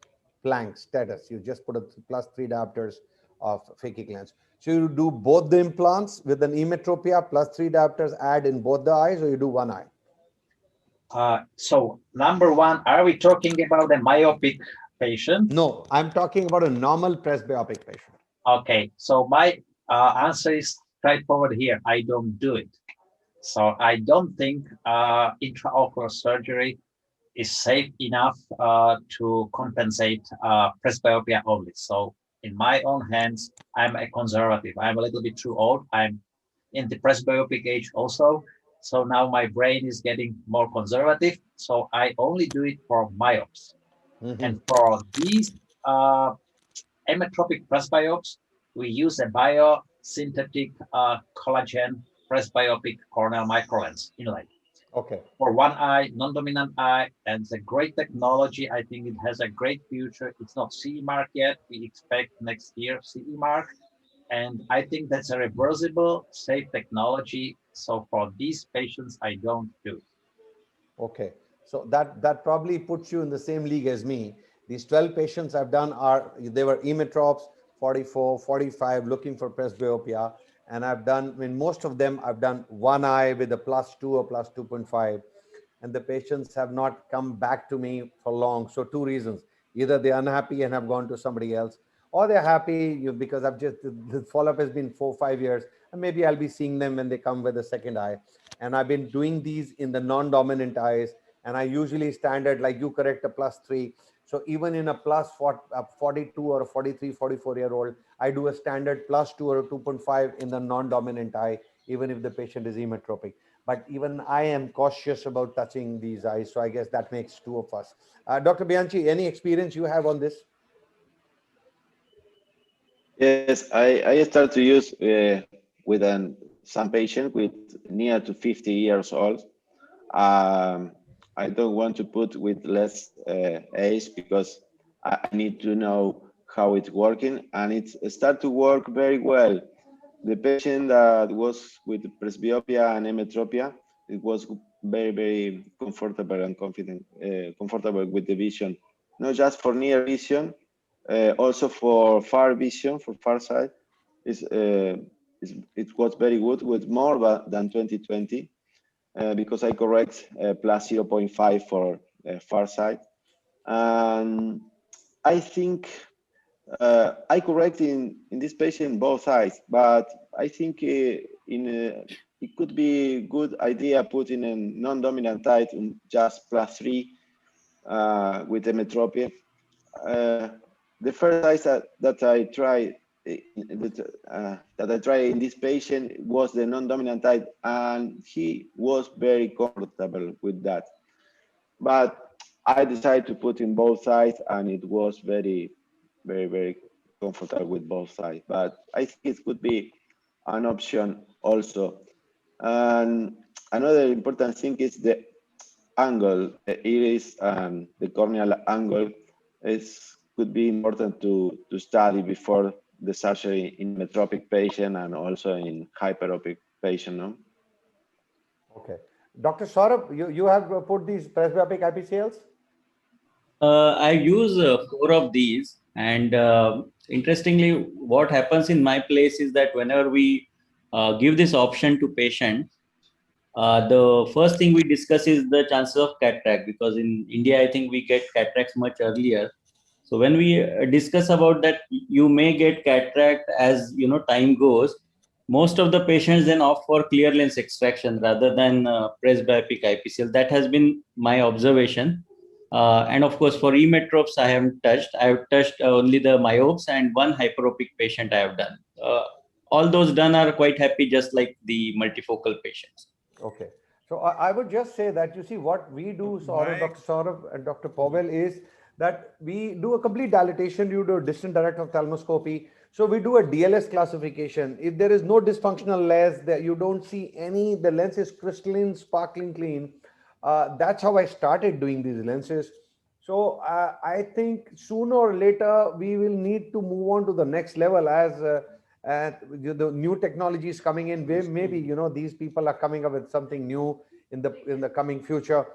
plank status, you just put a plus 3 diopters of phakic lens. So you do both the implants with an emetropia plus 3 diopters add in both the eyes, or you do one eye? So number one, are we talking about a myopic patient? No, I'm talking about a normal presbyopic patient. Okay, so my answer is straightforward here. I don't do it. So I don't think intraocular surgery is safe enough to compensate presbyopia only. So in my own hands, I'm a conservative. I'm a little bit too old. I'm in the presbyopic age also. So now my brain is getting more conservative. So I only do it for myopes. And for these ametropic presbyopes, we use a biosynthetic collagen presbyopic corneal microlens inlay. Okay. For one eye, non-dominant eye, and it's a great technology. I think it has a great future. It's not CE mark yet. We expect next year CE mark. And I think that's a reversible, safe technology. So for these patients, I don't do it. Okay. So that probably puts you in the same league as me. These 12 patients I've done they were emetrops, 44, 45, looking for presbyopia. And I've done, most of them, I've done one eye with a +2 or +2.5. And the patients have not come back to me for long. So 2 reasons. Either they're unhappy and have gone to somebody else, or they're happy because the follow-up has been 4 or 5 years. And maybe I'll be seeing them when they come with a second eye. And I've been doing these in the non-dominant eyes. And I usually standard, like you correct, a +3. So even in a +42 or a 43, 44-year-old, I do a standard +2 or a 2.5 in the non-dominant eye, even if the patient is emetropic. But even I am cautious about touching these eyes. So I guess that makes 2 of us. Dr. Bianchi, any experience you have on this? Yes, I start to use with some patient with near to 50 years old. I don't want to put with less age because I need to know how it's working, and it start to work very well. The patient that was with presbyopia and emetropia, it was very, very comfortable and comfortable with the vision, not just for near vision, also for far vision, for far side. It was very good with more than 20/20 because I correct +0.5 for far side. And I think I correct in this patient both eyes, but I think it could be a good idea putting a non-dominant eye just +3 with hemetropia. The first eyes that I tried in this patient was the non-dominant eye, and he was very comfortable with that. But I decided to put in both sides, and it was very, very comfortable with both sides. But I think it could be an option also. And another important thing is the angle, the iris and the corneal angle could be important to study before the surgery in metropic patient and also in hyperopic patient. No? Okay. Dr. Saurabh, you have put these presbyopic IPCLs? I use 4 of these, and interestingly, what happens in my place is that whenever we give this option to patients, the first thing we discuss is the chances of cataract, because in India, I think we get cataracts much earlier. So when we discuss about that, you may get cataract as time goes. Most of the patients then opt for clear lens extraction rather than presbyopic IPCL. That has been my observation. And of course, for emetropes, I haven't touched. I have touched only the myopes and one hyperopic patient I have done. All those done are quite happy, just like the multifocal patients. Okay. So I would just say that, you see, what we do, Dr. Saurabh and Dr. Powell, is that we do a complete dilatation, you do a distant direct ophthalmoscopy. So we do a DLS classification. If there is no dysfunctional lens, that you don't see any, the lens is crystalline, sparkling clean. That's how I started doing these lenses. So I think sooner or later we will need to move on to the next level as the new technology is coming in. Where maybe these people are coming up with something new in the coming future.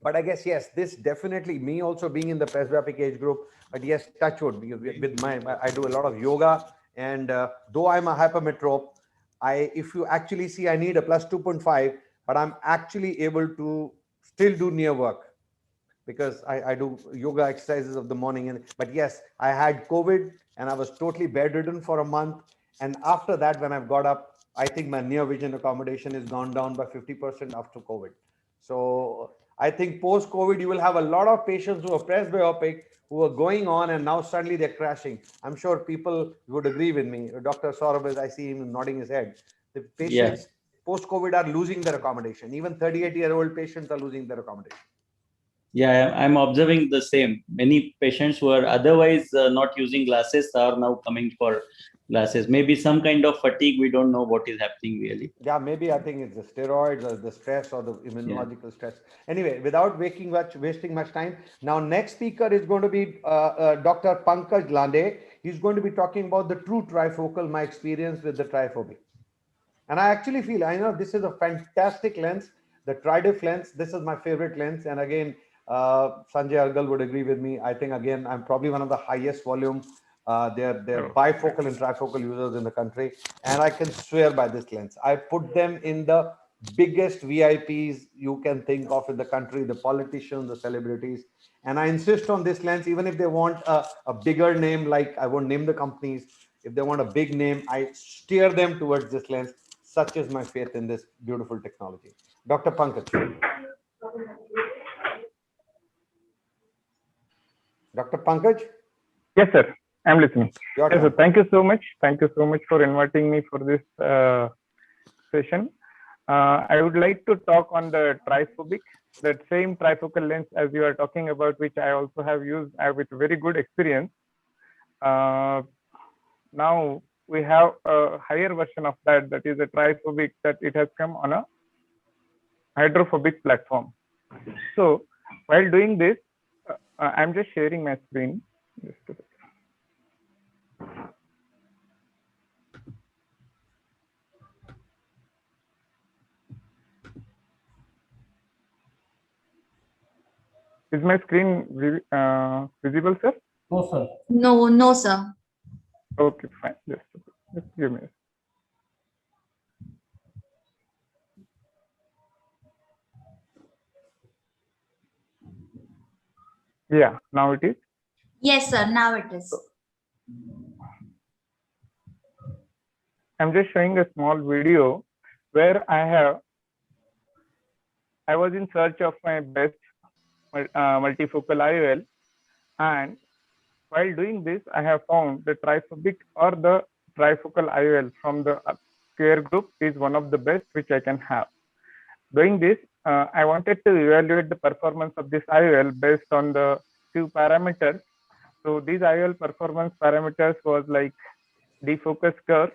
But I guess yes, this definitely, me also being in the presbyopic age group. But yes, touch wood, with I do a lot of yoga, and though I'm a hypermetrope, if you actually see, I need a +2.5, but I'm actually able to still do near work because I do yoga exercises of the morning. But yes, I had COVID and I was totally bedridden for a month. And after that, when I've got up, I think my near vision accommodation has gone down by 50% after COVID. So I think post-COVID, you will have a lot of patients who are presbyopic, who are going on, and now suddenly they're crashing. I'm sure people would agree with me. Dr. Saurabh, I see him nodding his head. The patients post-COVID are losing their accommodation. Even 38-year-old patients are losing their accommodation. Yeah, I'm observing the same. Many patients who are otherwise not using glasses are now coming for glasses. Maybe some kind of fatigue. We don't know what is happening really. Yeah, maybe I think it's the steroids or the stress or the immunological stress. Anyway, without wasting much time, now next speaker is going to be Dr. Pankaj Lande. He's going to be talking about the true trifocal, my experience with the triphobic. And I actually feel, I know this is a fantastic lens, the Tridiff lens. This is my favorite lens. And again, Sanjay Argal would agree with me. I think, again, I'm probably one of the highest volume. They're bifocal and trifocal users in the country. And I can swear by this lens. I put them in the biggest VIPs you can think of in the country, the politicians, the celebrities. And I insist on this lens, even if they want a bigger name, like I won't name the companies. If they want a big name, I steer them towards this lens. Such is my faith in this beautiful technology. Dr. Pankaj. Dr. Pankaj? Yes, sir. I'm listening. Your Yes, sir. turn. Thank you so much. Thank you so much for inviting me for this session. I would like to talk on the triphobic, that same trifocal lens as you are talking about, which I also have used with very good experience. Now we have a higher version of that, that is a triphobic, that it has come on a hydrophobic platform. So while doing this, I'm just sharing my screen. Just a second. Is my screen visible, sir? No, sir. No, sir. Okay, fine. Just give me. Yeah, now it is. Yes, sir. Now it is. I'm just showing a small video where I was in search of my best multifocal IOL, and while doing this, I have found the triphobic or the trifocal IOL from the care group is one of the best which I can have. Doing this, I wanted to evaluate the performance of this IOL based on the few parameters. So these IOL performance parameters was like defocus curve,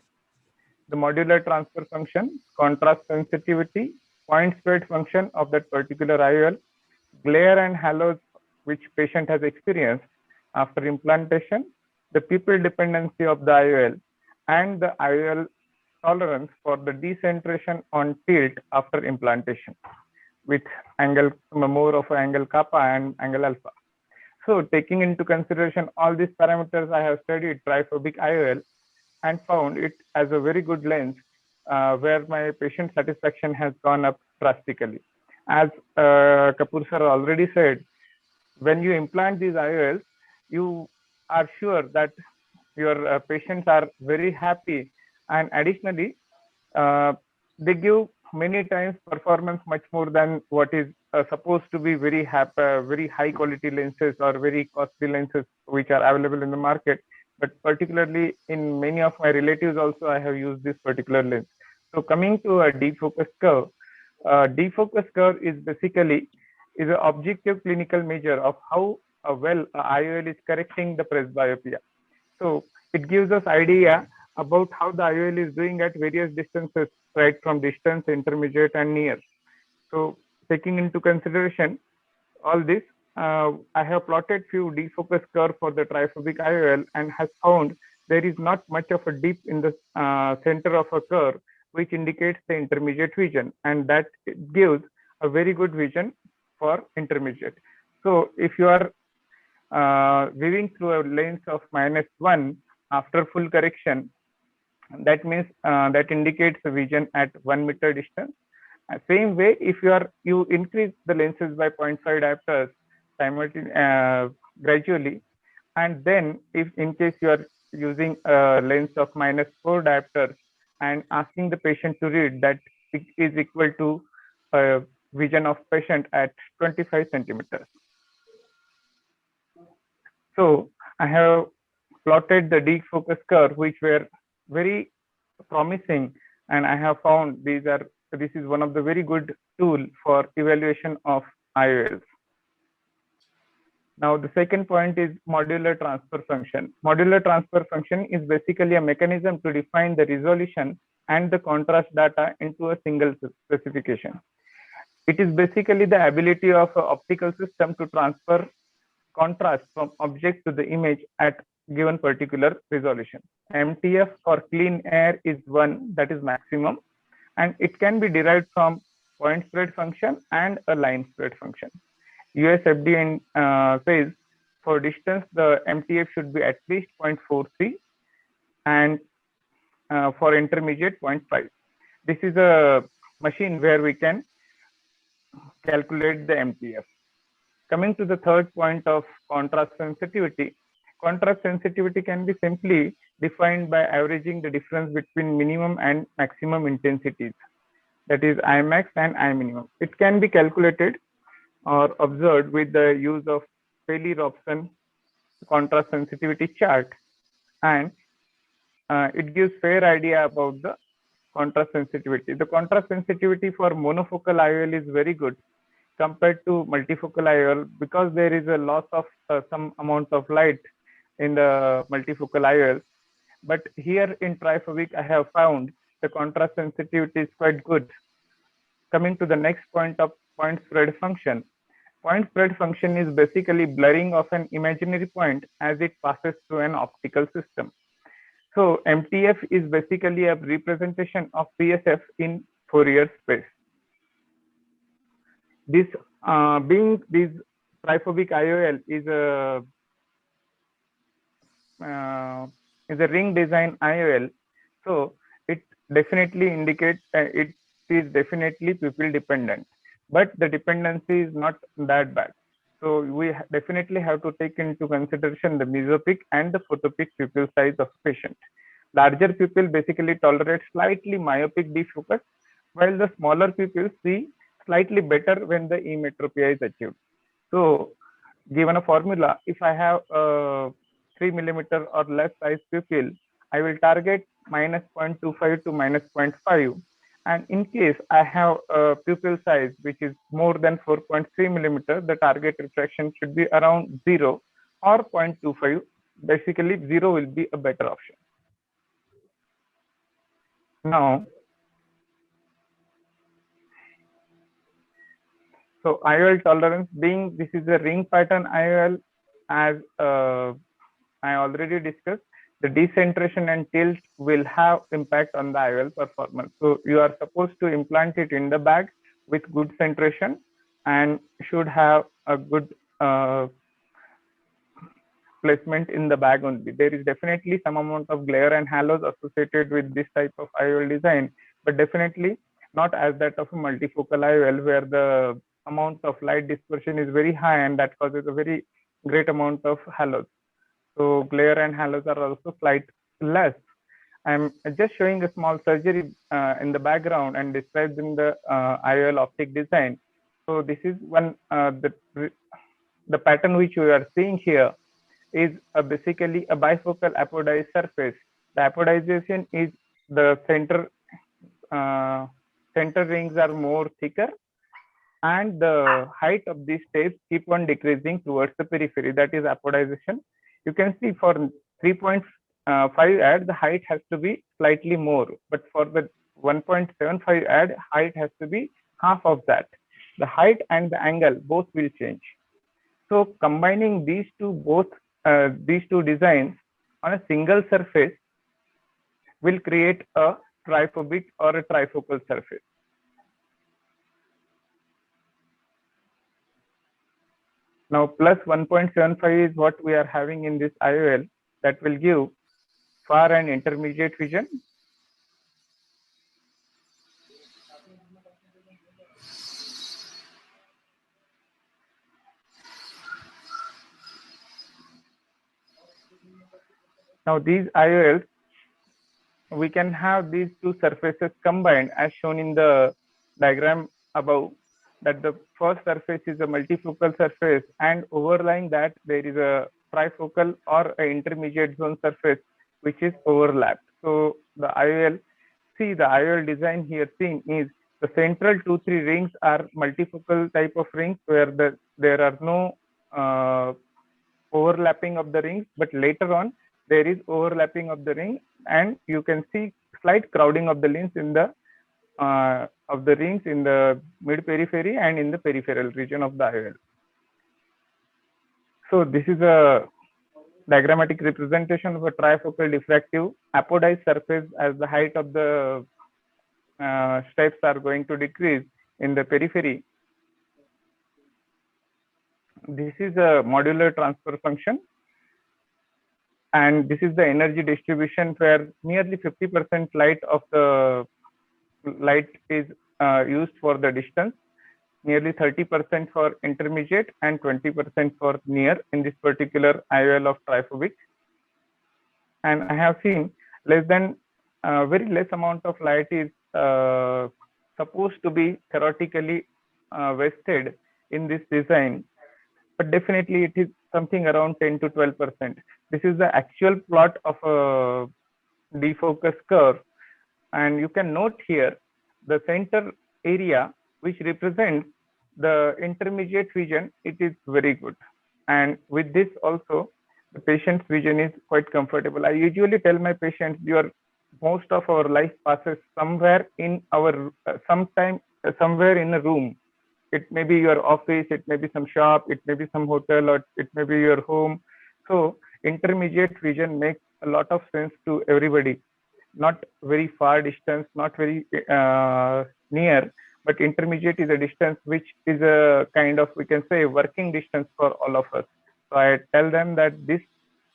the modular transfer function, contrast sensitivity, point spread function of that particular IOL, glare and halos which patient has experienced after implantation, the pupil dependency of the IOL, and the IOL tolerance for the decentration on tilt after implantation with angle more of angle kappa and angle alpha. So taking into consideration all these parameters, I have studied triphobic IOL and found it as a very good lens where my patient satisfaction has gone up drastically. As Kapoor sir already said, when you implant these IOLs, you are sure that your patients are very happy, and additionally, they give many times performance much more than what is supposed to be very high quality lenses or very costly lenses which are available in the market. But particularly in many of my relatives also, I have used this particular lens. So coming to a defocus curve is basically is an objective clinical measure of how well IOL is correcting the presbyopia. So it gives us idea about how the IOL is doing at various distances, right from distance, intermediate, and near. So taking into consideration all this, I have plotted few defocus curve for the triphobic IOL and has found there is not much of a dip in the center of a curve, which indicates the intermediate vision, and that gives a very good vision for intermediate. So if you are viewing through a lens of -1 after full correction, that means that indicates the vision at 1 meter distance. Same way, if you increase the lenses by 0.5 diopters gradually, and then if in case you are using a lens of -4 diopters and asking the patient to read, that is equal to vision of patient at 25 centimeters. So I have plotted the defocus curve, which were very promising, and I have found this is one of the very good tool for evaluation of IOLs. Now the second point is modular transfer function. Modular transfer function is basically a mechanism to define the resolution and the contrast data into a single specification. It is basically the ability of an optical system to transfer contrast from object to the image at given particular resolution. MTF for clean air is 1, that is maximum, and it can be derived from point spread function and a line spread function. US FDA says for distance the MTF should be at least 0.43 and for intermediate 0.5. This is a machine where we can calculate the MTF. Coming to the third point of contrast sensitivity. Contrast sensitivity can be simply defined by averaging the difference between minimum and maximum intensities, that is Imax and Iminimum. It can be calculated or observed with the use of Paley-Robson contrast sensitivity chart, and it gives fair idea about the contrast sensitivity. The contrast sensitivity for monofocal IOL is very good compared to multifocal IOL because there is a loss of some amount of light in the multifocal IOL. But here in triphobic, I have found the contrast sensitivity is quite good. Coming to the next point of point spread function. Point spread function is basically blurring of an imaginary point as it passes through an optical system. So MTF is basically a representation of PSF in Fourier space. This being this triphobic IOL is a ring design IOL, so it definitely indicates it is definitely pupil dependent, but the dependency is not that bad. So we definitely have to take into consideration the mesopic and the photopic pupil size of patient. Larger pupil basically tolerate slightly myopic defocus, while the smaller pupils see slightly better when the emetropia is achieved. So given a formula, if I have a 3 millimeter or less size pupil, I will target minus 0.25 to minus 0.5. And in case I have a pupil size which is more than 4.3 millimeter, the target refraction should be around 0 or 0.25. Basically, 0 will be a better option. Now, so IOL tolerance, being this is a ring pattern IOL, as I already discussed, the decentration and tilt will have impact on the IOL performance. So you are supposed to implant it in the bag with good centration and should have a good placement in the bag only. There is definitely some amount of glare and halos associated with this type of IOL design, but definitely not as that of a multifocal IOL, where the amount of light dispersion is very high and that causes a very great amount of halos. So glare and halos are also slight less. I'm just showing a small surgery in the background and describing the Iol Optic Design. So this is one, the pattern which we are seeing here is basically a bifocal apodized surface. The apodization is the center rings are more thicker, and the height of these tapes keep on decreasing towards the periphery. That is apodization. You can see for 3.5 ad, the height has to be slightly more, but for the 1.75 ad, height has to be half of that. The height and the angle both will change. So combining these two designs on a single surface will create a triphobic or a trifocal surface. Now plus 1.75 is what we are having in this IOL, that will give far and intermediate vision. Now these IOLs, we can have these two surfaces combined as shown in the diagram above, that the first surface is a multifocal surface and overlying that there is a trifocal or an intermediate zone surface which is overlapped. So the IOL, see the IOL design here seen is the central 2-3 rings are multifocal type of rings where there are no overlapping of the rings, but later on there is overlapping of the ring, and you can see slight crowding of the rings in the mid periphery and in the peripheral region of the IOL. So this is a diagrammatic representation of a trifocal diffractive apodized surface as the height of the steps are going to decrease in the periphery. This is a modular transfer function, and this is the energy distribution where nearly 50% light of the light is used for the distance, nearly 30% for intermediate and 20% for near in this particular IOL of triphobic. And I have seen very less amount of light is supposed to be theoretically wasted in this design, but definitely it is something around 10 to 12%. This is the actual plot of a defocus curve, and you can note here the center area which represents the intermediate vision. It is very good, and with this also the patient's vision is quite comfortable. I usually tell my patients, most of our life passes somewhere in our somewhere in a room. It may be your office, it may be some shop, it may be some hotel, or it may be your home. So intermediate vision makes a lot of sense to everybody. Not very far distance, not very near, but intermediate is a distance which is a kind of, we can say, working distance for all of us. So I tell them that this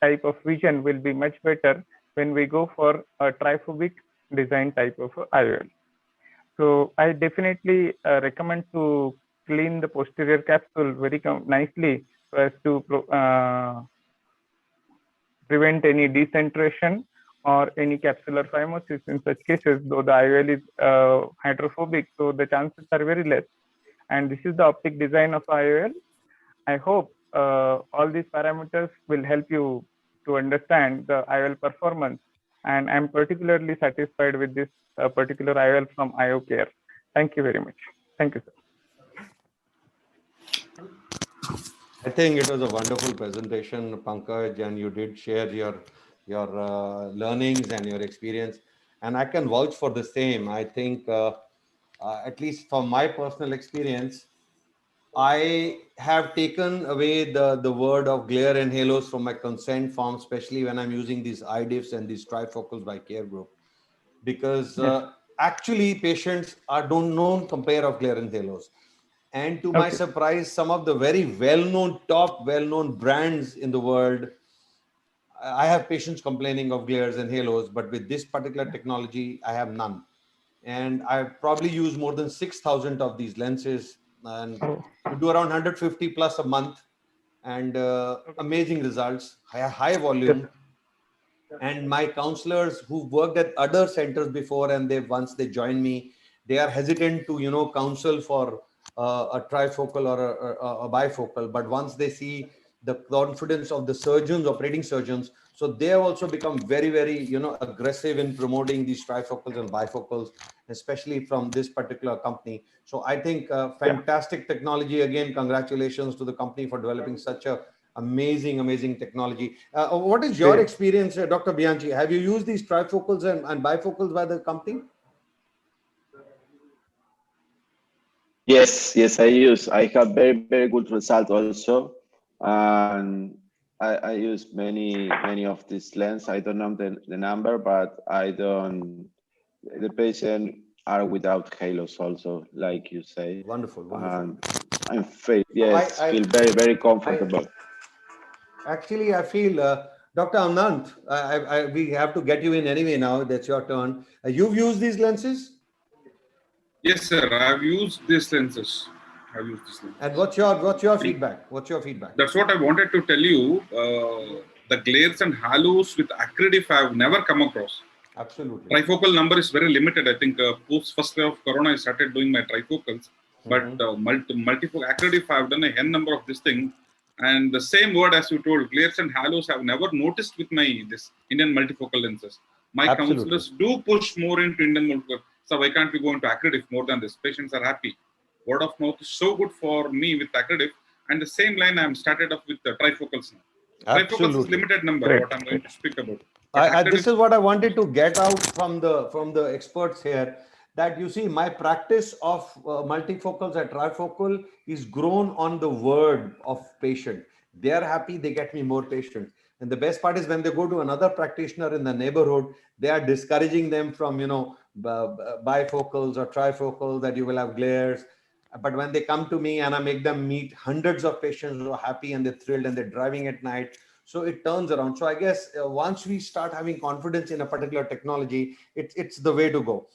type of vision will be much better when we go for a triphobic design type of IOL. So I definitely recommend to clean the posterior capsule very nicely so as to prevent any decentration or any capsular phimosis. In such cases, though the IOL is hydrophobic, so the chances are very less. And this is the optic design of IOL. I hope all these parameters will help you to understand the IOL performance. And I'm particularly satisfied with this particular IOL from IOCare. Thank you very much. Thank you, sir. I think it was a wonderful presentation, Pankaj, and you did share your learnings and your experience. And I can vouch for the same. I think, at least from my personal experience, I have taken away the word of glare and halos from my consent form, especially when I'm using these IDIFs and these trifocals by Care Group, because actually patients don't know compare of glare and halos. And to my surprise, some of the very well-known, top well-known brands in the world, I have patients complaining of glares and halos, but with this particular technology, I have none. And I probably use more than 6,000 of these lenses, and we do around 150 plus a month, and amazing results, high volume. And my counselors who worked at other centers before, and once they join me, they are hesitant to counsel for a trifocal or a bifocal. But once they see the confidence of the surgeons, operating surgeons, so they have also become very, very aggressive in promoting these trifocals and bifocals, especially from this particular company. So I think fantastic technology. Again, congratulations to the company for developing such a amazing technology. What is your experience, Dr. Bianchi? Have you used these trifocals and bifocals by the company? Yes, I use. I have very good results also, and I use many of these lenses. I don't know the number, but I don't. The patient are without halos also, like you say. Wonderful. And I feel very comfortable. Actually, I feel, Dr. Anant, we have to get you in anyway now. That's your turn. You've used these lenses? Yes, sir. I've used these lenses. And what's your feedback? What's your feedback? That's what I wanted to tell you. The glares and halos with Acridif I have never come across. Absolutely. Trifocal number is very limited. I think post first wave of Corona, I started doing my trifocals. But multifocal Acridif, I have done a n number of this thing. And the same word as you told, glares and halos, I have never noticed with my this Indian multifocal lenses. My counselors do push more into Indian multifocal. So why can't we go into Acridif more than this? Patients are happy. Word of mouth is so good for me with Acridif. And the same line I am started up with the trifocals now. Trifocals is limited number, what I'm going to speak about. This is what I wanted to get out from the experts here, that you see my practice of multifocals and trifocal is grown on the word of patient. They are happy, they get me more patients. And the best part is when they go to another practitioner in the neighborhood, they are discouraging them from, bifocals or trifocals, that you will have glares. But when they come to me and I make them meet hundreds of patients who are happy and they're thrilled and they're driving at night, so it turns around. So I guess once we start having confidence in a particular technology, it's the way to go.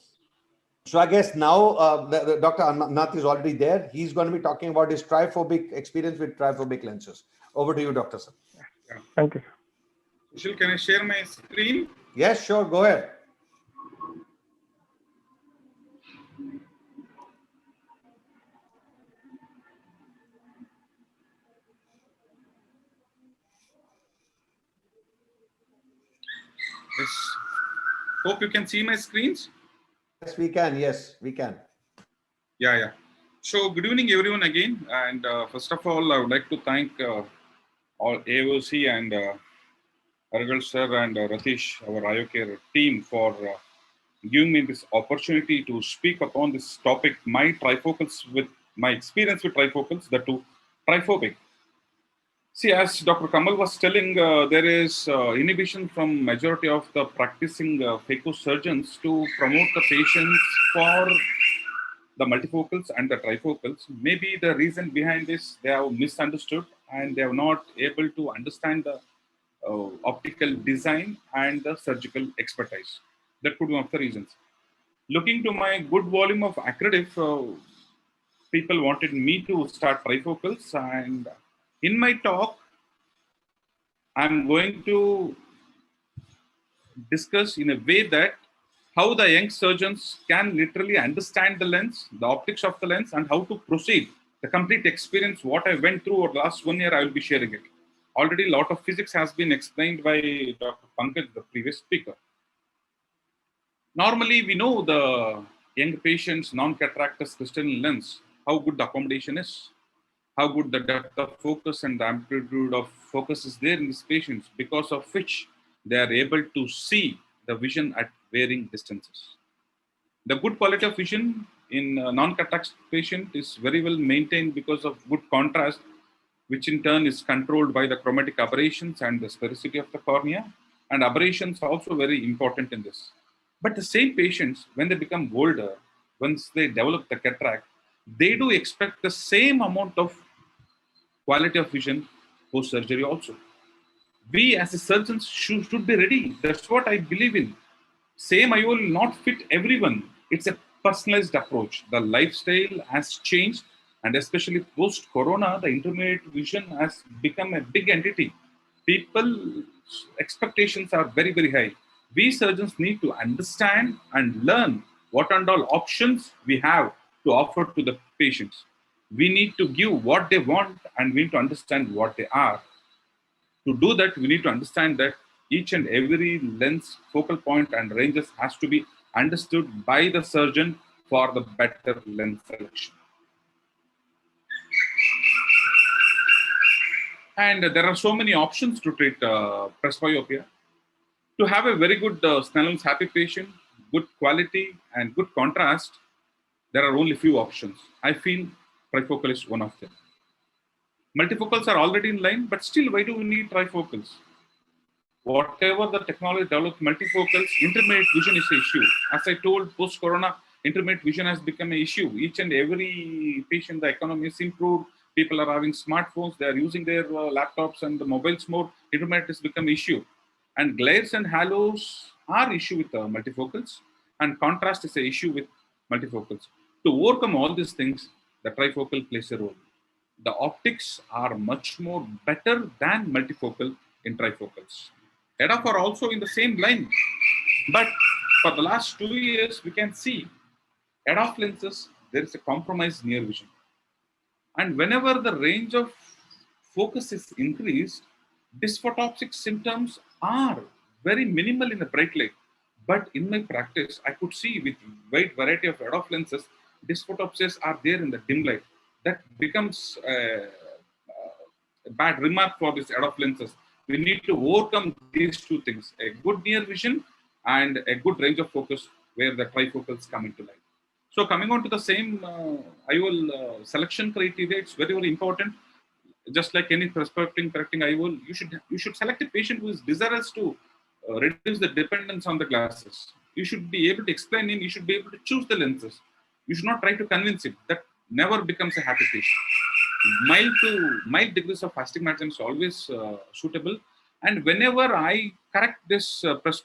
So I guess now Dr. Nath is already there. He's going to be talking about his triphobic experience with triphobic lenses. Over to you, Dr. Sir. Yeah. Thank you. Sushil, can I share my screen? Yes, sure. Go ahead. Yes. Hope you can see my screens. Yes, we can. Yes, we can. Yeah. So good evening, everyone again. And first of all, I would like to thank all AIOC and Argal sir and Ratish, our IOCare team, for giving me this opportunity to speak upon this topic, my trifocals, with my experience with trifocals, the two triphobic. See, as Dr. Kamal was telling, there is inhibition from majority of the practicing phaco surgeons to promote the patients for the multifocals and the trifocals. Maybe the reason behind this, they have misunderstood and they are not able to understand the optical design and the surgical expertise. That could be one of the reasons. Looking to my good volume of Acridif, people wanted me to start trifocals, and in my talk, I'm going to discuss in a way that how the young surgeons can literally understand the lens, the optics of the lens, and how to proceed. The complete experience, what I went through over the last 1 year, I will be sharing it. Already, a lot of physics has been explained by Dr. Pankaj, the previous speaker. Normally, we know the young patients, non-cataractous crystalline lens, how good the accommodation is, how good the depth of focus and the amplitude of focus is there in these patients, because of which they are able to see the vision at varying distances. The good quality of vision in a non-cataract patient is very well maintained because of good contrast, which in turn is controlled by the chromatic aberrations and the sphericity of the cornea. And aberrations are also very important in this. But the same patients, when they become older, once they develop the cataract, they do expect the same amount of quality of vision post surgery also. We as a surgeons should be ready. That's what I believe in. Same IOL will not fit everyone. It's a personalized approach. The lifestyle has changed, and especially post corona, the intermediate vision has become a big entity. People's expectations are very, very high. We surgeons need to understand and learn what and all options we have to offer to the patients. We need to give what they want, and we need to understand what they are. To do that, we need to understand that each and every lens, focal point, and ranges has to be understood by the surgeon for the better lens selection. And there are so many options to treat presbyopia. To have a very good Snellen's happy patient, good quality, and good contrast, there are only few options. I feel trifocal is one of them. Multifocals are already in line, but still, why do we need trifocals? Whatever the technology developed, multifocals, intermediate vision is an issue. As I told, post-corona, intermediate vision has become an issue. Each and every patient, the economy is improved. People are having smartphones. They are using their laptops and the mobiles more. Intermediate has become an issue. And glares and halos are issue with multifocals. And contrast is an issue with multifocals. To overcome all these things, the trifocal plays a role. The optics are much more better than multifocal in trifocals. EDOF are also in the same line. But for the last 2 years, we can see EDOF lenses, there is a compromised near vision. And whenever the range of focus is increased, dysphotopsic symptoms are very minimal in the bright light. But in my practice, I could see with wide variety of EDOF lenses, dysphotopsias are there in the dim light. That becomes a bad remark for these EDOF lenses. We need to overcome these two things, a good near vision and a good range of focus where the trifocals come into light. So coming on to the same IOL selection criteria, it's very, very important. Just like any prescribing correcting IOL, you should select a patient who is desirous to reduce the dependence on the glasses. You should be able to explain him, you should be able to choose the lenses. You should not try to convince him. That never becomes a happy patient. Mild degrees of astigmatism is always suitable. And whenever I correct this prefer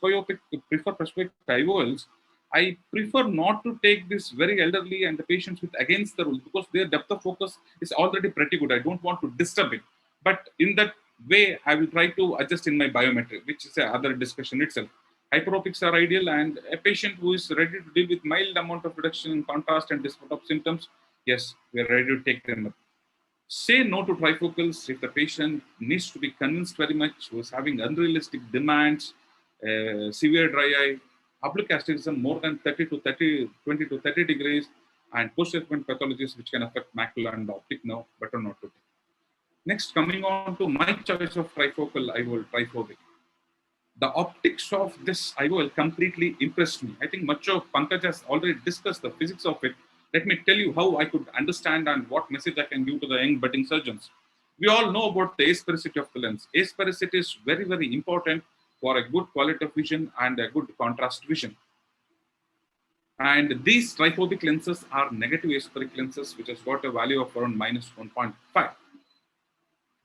presbyopic IOLs, I prefer not to take this very elderly and the patients with against the rule, because their depth of focus is already pretty good. I don't want to disturb it. But in that way, I will try to adjust in my biometry, which is another discussion itself. Hyperopics are ideal, and a patient who is ready to deal with mild amount of reduction in contrast and dysphotop symptoms, yes, we are ready to take them up. Say no to trifocals if the patient needs to be convinced very much, who is having unrealistic demands, severe dry eye, oblique astigmatism more than 20 to 30 degrees, and post-treatment pathologies which can affect macula and optic nerve, better not to take. Next, coming on to my choice of trifocal IOL, triphobic. The optics of this IOL completely impressed me. I think much of Pankaj has already discussed the physics of it. Let me tell you how I could understand and what message I can give to the young budding surgeons. We all know about the asphericity of the lens. Asphericity is very, very important for a good quality of vision and a good contrast vision. And these triphobic lenses are negative aspheric lenses, which has got a value of around minus 1.5.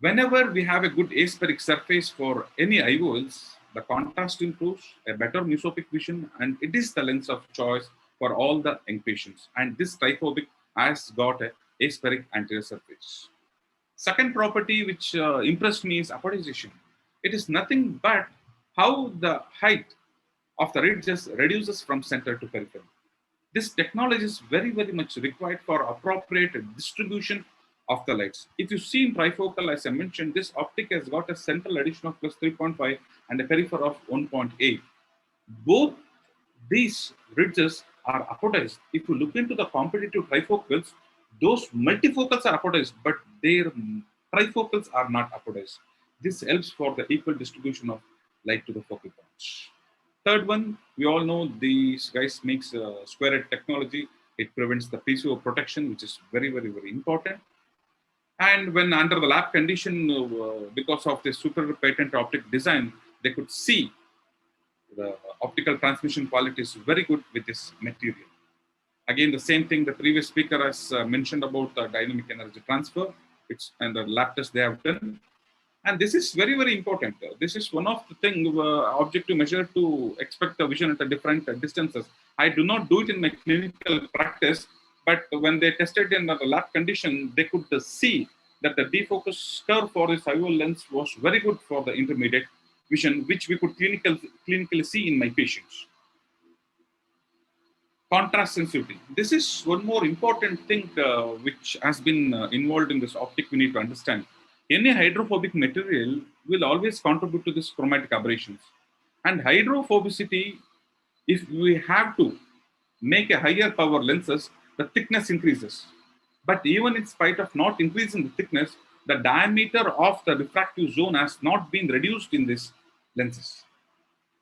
Whenever we have a good aspheric surface for any IOLs, the contrast improves, a better mesopic vision, and it is the lens of choice for all the young patients. And this triphobic has got a aspheric anterior surface. Second property which impressed me is apologization. It is nothing but how the height of the ridges reduces from center to periphery. This technology is very, very much required for appropriate distribution of the lights. If you see in trifocal, as I mentioned, this optic has got a central addition of plus 3.5 and a periphery of 1.8. Both these ridges are apodized. If you look into the competitive trifocals, those multifocals are apodized, but their trifocals are not apodized. This helps for the equal distribution of light to the focal points. Third one, we all know these guys makes square head technology. It prevents the PCO protection, which is very, very, very important. And when under the lab condition, because of the super patent optic design, they could see the optical transmission quality is very good with this material. Again, the same thing the previous speaker has mentioned about the dynamic energy transfer, and the lab test they have done. And this is very, very important. This is one of the things objective measure to expect the vision at a different distances. I do not do it in my clinical practice, but when they tested in the lab condition, they could see that the defocus curve for this IOL lens was very good for the intermediate vision, which we could clinically see in my patients. Contrast sensitivity. This is one more important thing which has been involved in this optic we need to understand. Any hydrophobic material will always contribute to this chromatic aberrations. And hydrophobicity, if we have to make a higher power lenses, the thickness increases. But even in spite of not increasing the thickness, the diameter of the refractive zone has not been reduced in these lenses.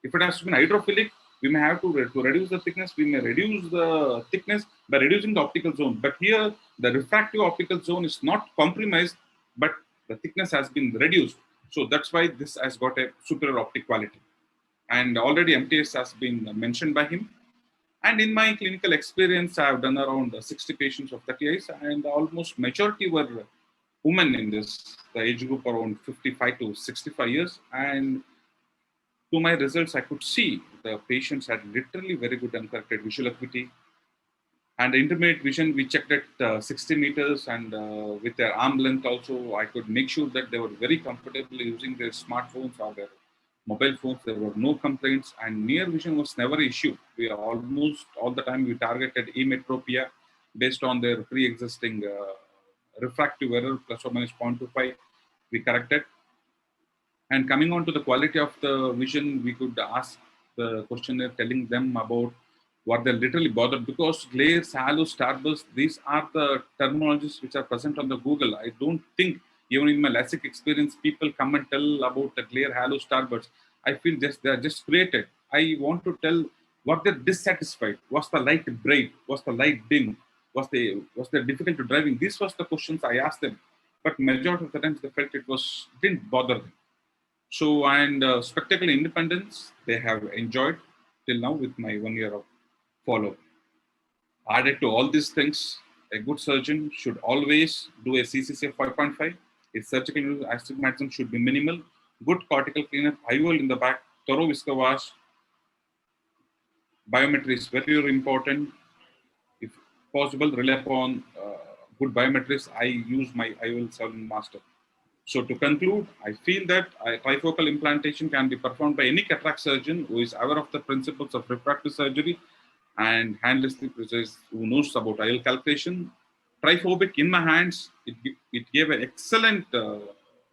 If it has been hydrophilic, we may have to reduce the thickness. We may reduce the thickness by reducing the optical zone. But here, the refractive optical zone is not compromised, but the thickness has been reduced. So that's why this has got a superior optic quality. And already MTS has been mentioned by him. And in my clinical experience, I have done around 60 patients of 30 eyes, and almost majority were women in this, the age group around 55 to 65 years. And to my results, I could see the patients had literally very good uncorrected visual acuity. And the intermediate vision, we checked at 60 meters, and with their arm length also, I could make sure that they were very comfortable using their smartphones or their mobile phones. There were no complaints, and near vision was never an issue. We almost all the time we targeted emetropia based on their pre-existing refractive error plus or minus 0.25. We corrected. And coming on to the quality of the vision, we could ask the questionnaire telling them about what they're literally bothered, because glares, halo, starburst, these are the terminologies which are present on the Google. I don't think even in my LASIK experience, people come and tell about the glare, halo, starburst. I feel they're just created. I want to tell what they're dissatisfied. Was the light bright? Was the light dim? Was they difficult to driving? These was the questions I asked them. But majority of the times they felt didn't bother them. So, and spectacle independence, they have enjoyed till now with my 1 year of follow. Added to all these things, a good surgeon should always do a CCC of 5.5. His surgical astigmatism should be minimal. Good cortical cleanup, IOL in the back, thorough whisker wash. Biometry is very, very important. If possible, rely upon good biometrics. I use my IOL 7 master. So to conclude, I feel that trifocal implantation can be performed by any cataract surgeon who is aware of the principles of refractive surgery and handlessly precise, who knows about IOL calculation. Triphobic in my hands, it gave an excellent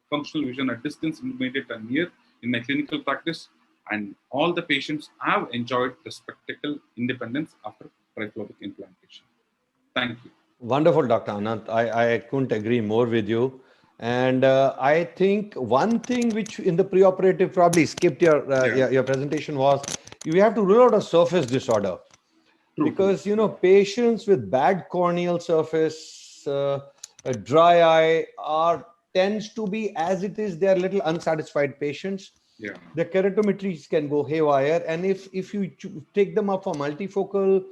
functional vision at distance, intermediate and near in my clinical practice. And all the patients have enjoyed the spectacle independence after triphobic implantation. Thank you. Wonderful, Dr. Anant. I couldn't agree more with you. And I think one thing which in the preoperative probably skipped your presentation was you have to rule out a surface disorder. Because, you know, patients with bad corneal surface, a dry eye tends to be, as it is, they're little unsatisfied patients. Yeah. The keratometries can go haywire. And if you take them up for multifocal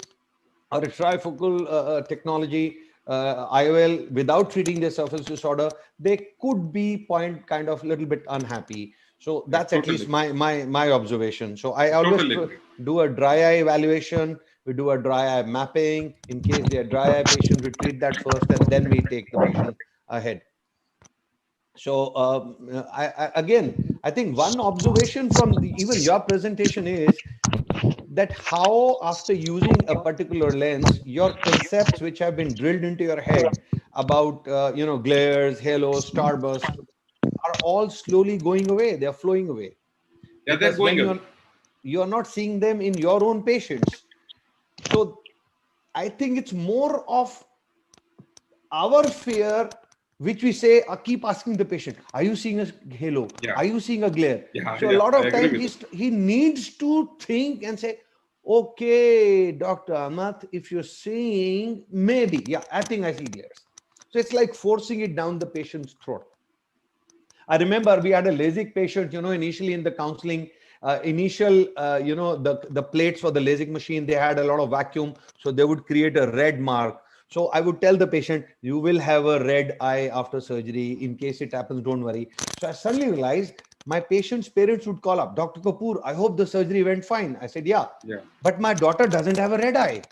or a trifocal technology, IOL, without treating their surface disorder, they could be kind of a little bit unhappy. So that's at least my observation. So I always do a dry eye evaluation. We do a dry eye mapping. In case they are dry eye patients, we treat that first, and then we take the patient ahead. So I think one observation from even your presentation is that how after using a particular lens, your concepts which have been drilled into your head about glares, halos, starburst are all slowly going away. They are flowing away. Yeah, they're going away. You're not seeing them in your own patients. So I think it's more of our fear, which we say, keep asking the patient, are you seeing a halo? Yeah. Are you seeing a glare? Yeah, so a lot of times he needs to think and say, okay, Dr. Amath, if you're seeing, maybe, yeah, I think I see glares. So it's like forcing it down the patient's throat. I remember we had a LASIK patient, initially in the counseling, the plates for the LASIK machine, they had a lot of vacuum. So they would create a red mark. So I would tell the patient, you will have a red eye after surgery. In case it happens, don't worry. So I suddenly realized my patient's parents would call up, Dr. Kapoor, I hope the surgery went fine. I said, yeah. But my daughter doesn't have a red eye.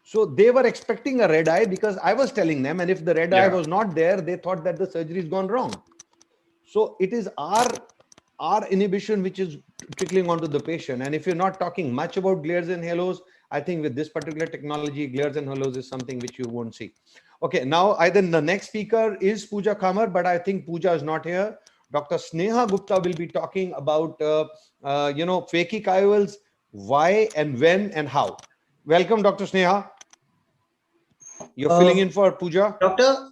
So they were expecting a red eye because I was telling them, and if the red eye was not there, they thought that the surgery has gone wrong. So it is our inhibition which is trickling onto the patient. And if you're not talking much about glares and halos, I think with this particular technology, glares and halos is something which you won't see. Okay, now either the next speaker is Pooja Khamar, but I think Pooja is not here. Dr. Sneha Gupta will be talking about, phakic IOLs, why and when and how. Welcome, Dr. Sneha. You're filling in for Pooja. Doctor,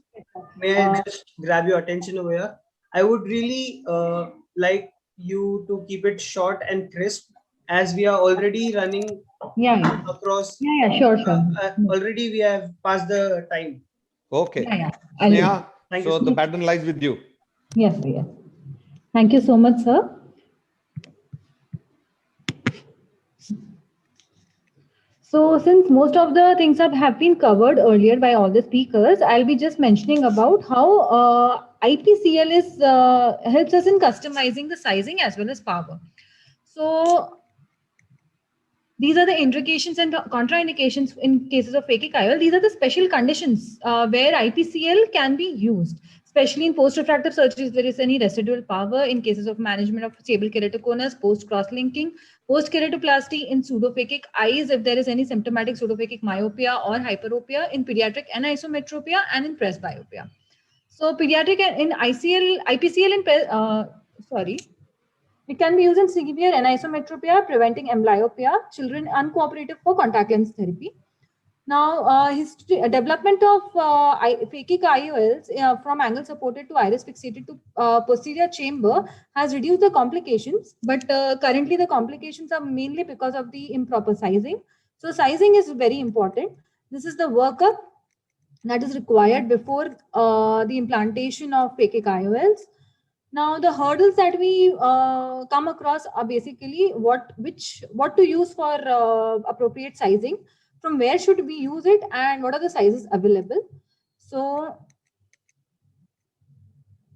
may I just grab your attention over here? I would really like you to keep it short and crisp, as we are already running across. Sure. Already we have passed the time. Okay. Sneha, so the pattern lies with you. Yes. Thank you so much, sir. So since most of the things have been covered earlier by all the speakers, I'll be just mentioning about how IPCL helps us in customizing the sizing as well as power. So these are the indications and contraindications in cases of phakic IOL. These are the special conditions where IPCL can be used, especially in post-refractive surgeries. There is any residual power in cases of management of stable keratoconus, post-cross-linking, post-keratoplasty in pseudophakic eyes, if there is any symptomatic pseudophakic myopia or hyperopia, in pediatric anisometropia, and in presbyopia. So pediatric in IPCL it can be used in severe anisometropia, preventing amblyopia, children uncooperative for contact lens therapy. Now, development of phakic IOLs from angle supported to iris fixated to posterior chamber has reduced the complications, but currently the complications are mainly because of the improper sizing. So sizing is very important. This is the workup that is required before the implantation of phakic IOLs. Now, the hurdles that we come across are basically what to use for appropriate sizing, from where should we use it, and what are the sizes available. So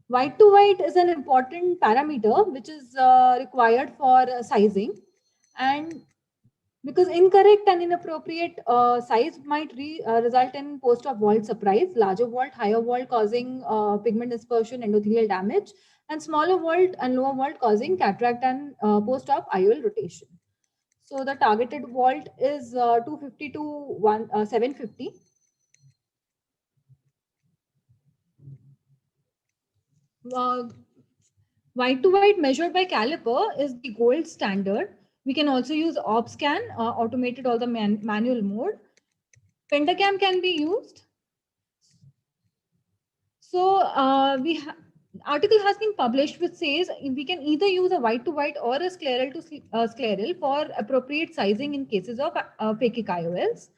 white to white is an important parameter which is required for sizing, and because incorrect and inappropriate size might result in post-op vault surprise, larger vault, higher vault causing pigment dispersion, endothelial damage, and smaller vault and lower vault causing cataract and post-op IOL rotation. So the targeted vault is 250 to 750. White to white measured by caliper is the gold standard. We can also use ObScan, automated or the manual mode. Pentacam can be used. So article has been published which says we can either use a white to white or a scleral to scleral for appropriate sizing in cases of phakic IOLs.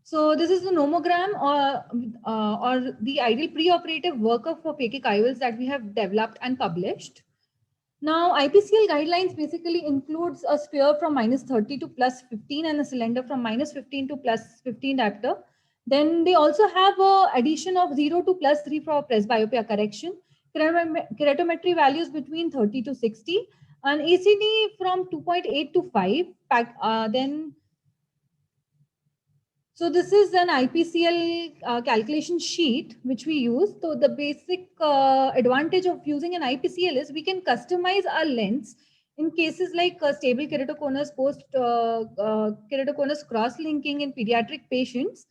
So this is the nomogram or the ideal preoperative workup for phakic IOLs that we have developed and published. Now, IPCL guidelines basically includes a sphere from -30 to +15 and a cylinder from -15 to +15 diopter. Then they also have addition of 0 to +3 for presbyopia correction, keratometry values between 30 to 60, and ACD from 2.8 to 5. So this is an IPCL calculation sheet which we use. So the basic advantage of using an IPCL is we can customize our lens in cases like stable keratoconus, post keratoconus cross-linking in pediatric patients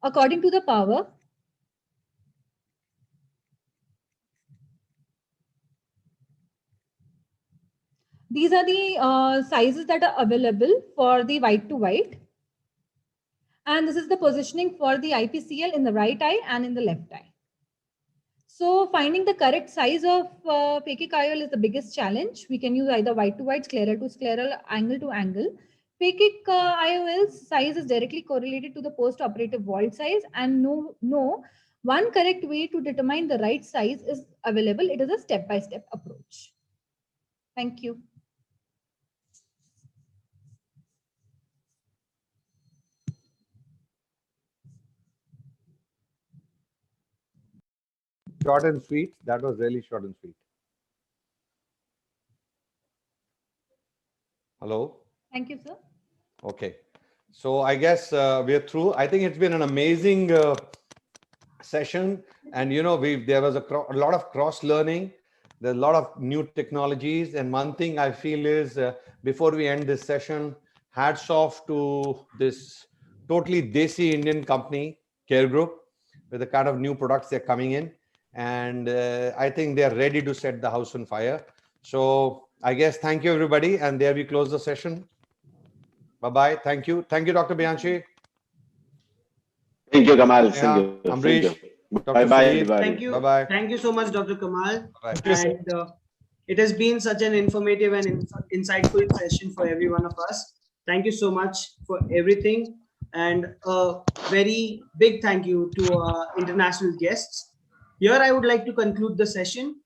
according to the power. These are the sizes that are available for the white to white. And this is the positioning for the IPCL in the right eye and in the left eye. So finding the correct size of phakic IOL is the biggest challenge. We can use either white to white, scleral to scleral, angle to angle. Phakic IOL's size is directly correlated to the post-operative wall size, and no one correct way to determine the right size is available. It is a step-by-step approach. Thank you. Short and sweet. That was really short and sweet. Hello. Thank you, sir. Okay. So I guess we are through. I think it's been an amazing session. And, you know, there was a lot of cross learning. There's a lot of new technologies. And one thing I feel is before we end this session, hats off to this totally desi Indian company, Care Group, with the kind of new products they're coming in. And I think they're ready to set the house on fire. So I guess thank you, everybody. And there we close the session. Bye-bye. Thank you. Thank you, Dr. Bianchi. Thank you, Kamal. Yeah, Thank you. Amrish. Thank you. Dr. Bye-bye, Sudhir. everybody. Thank you. Bye-bye. Thank you so much, Dr. Kamal. Bye. And it has been such an informative and insightful session for every one of us. Thank you so much for everything. And a very big thank you to our international guests. Here, I would like to conclude the session.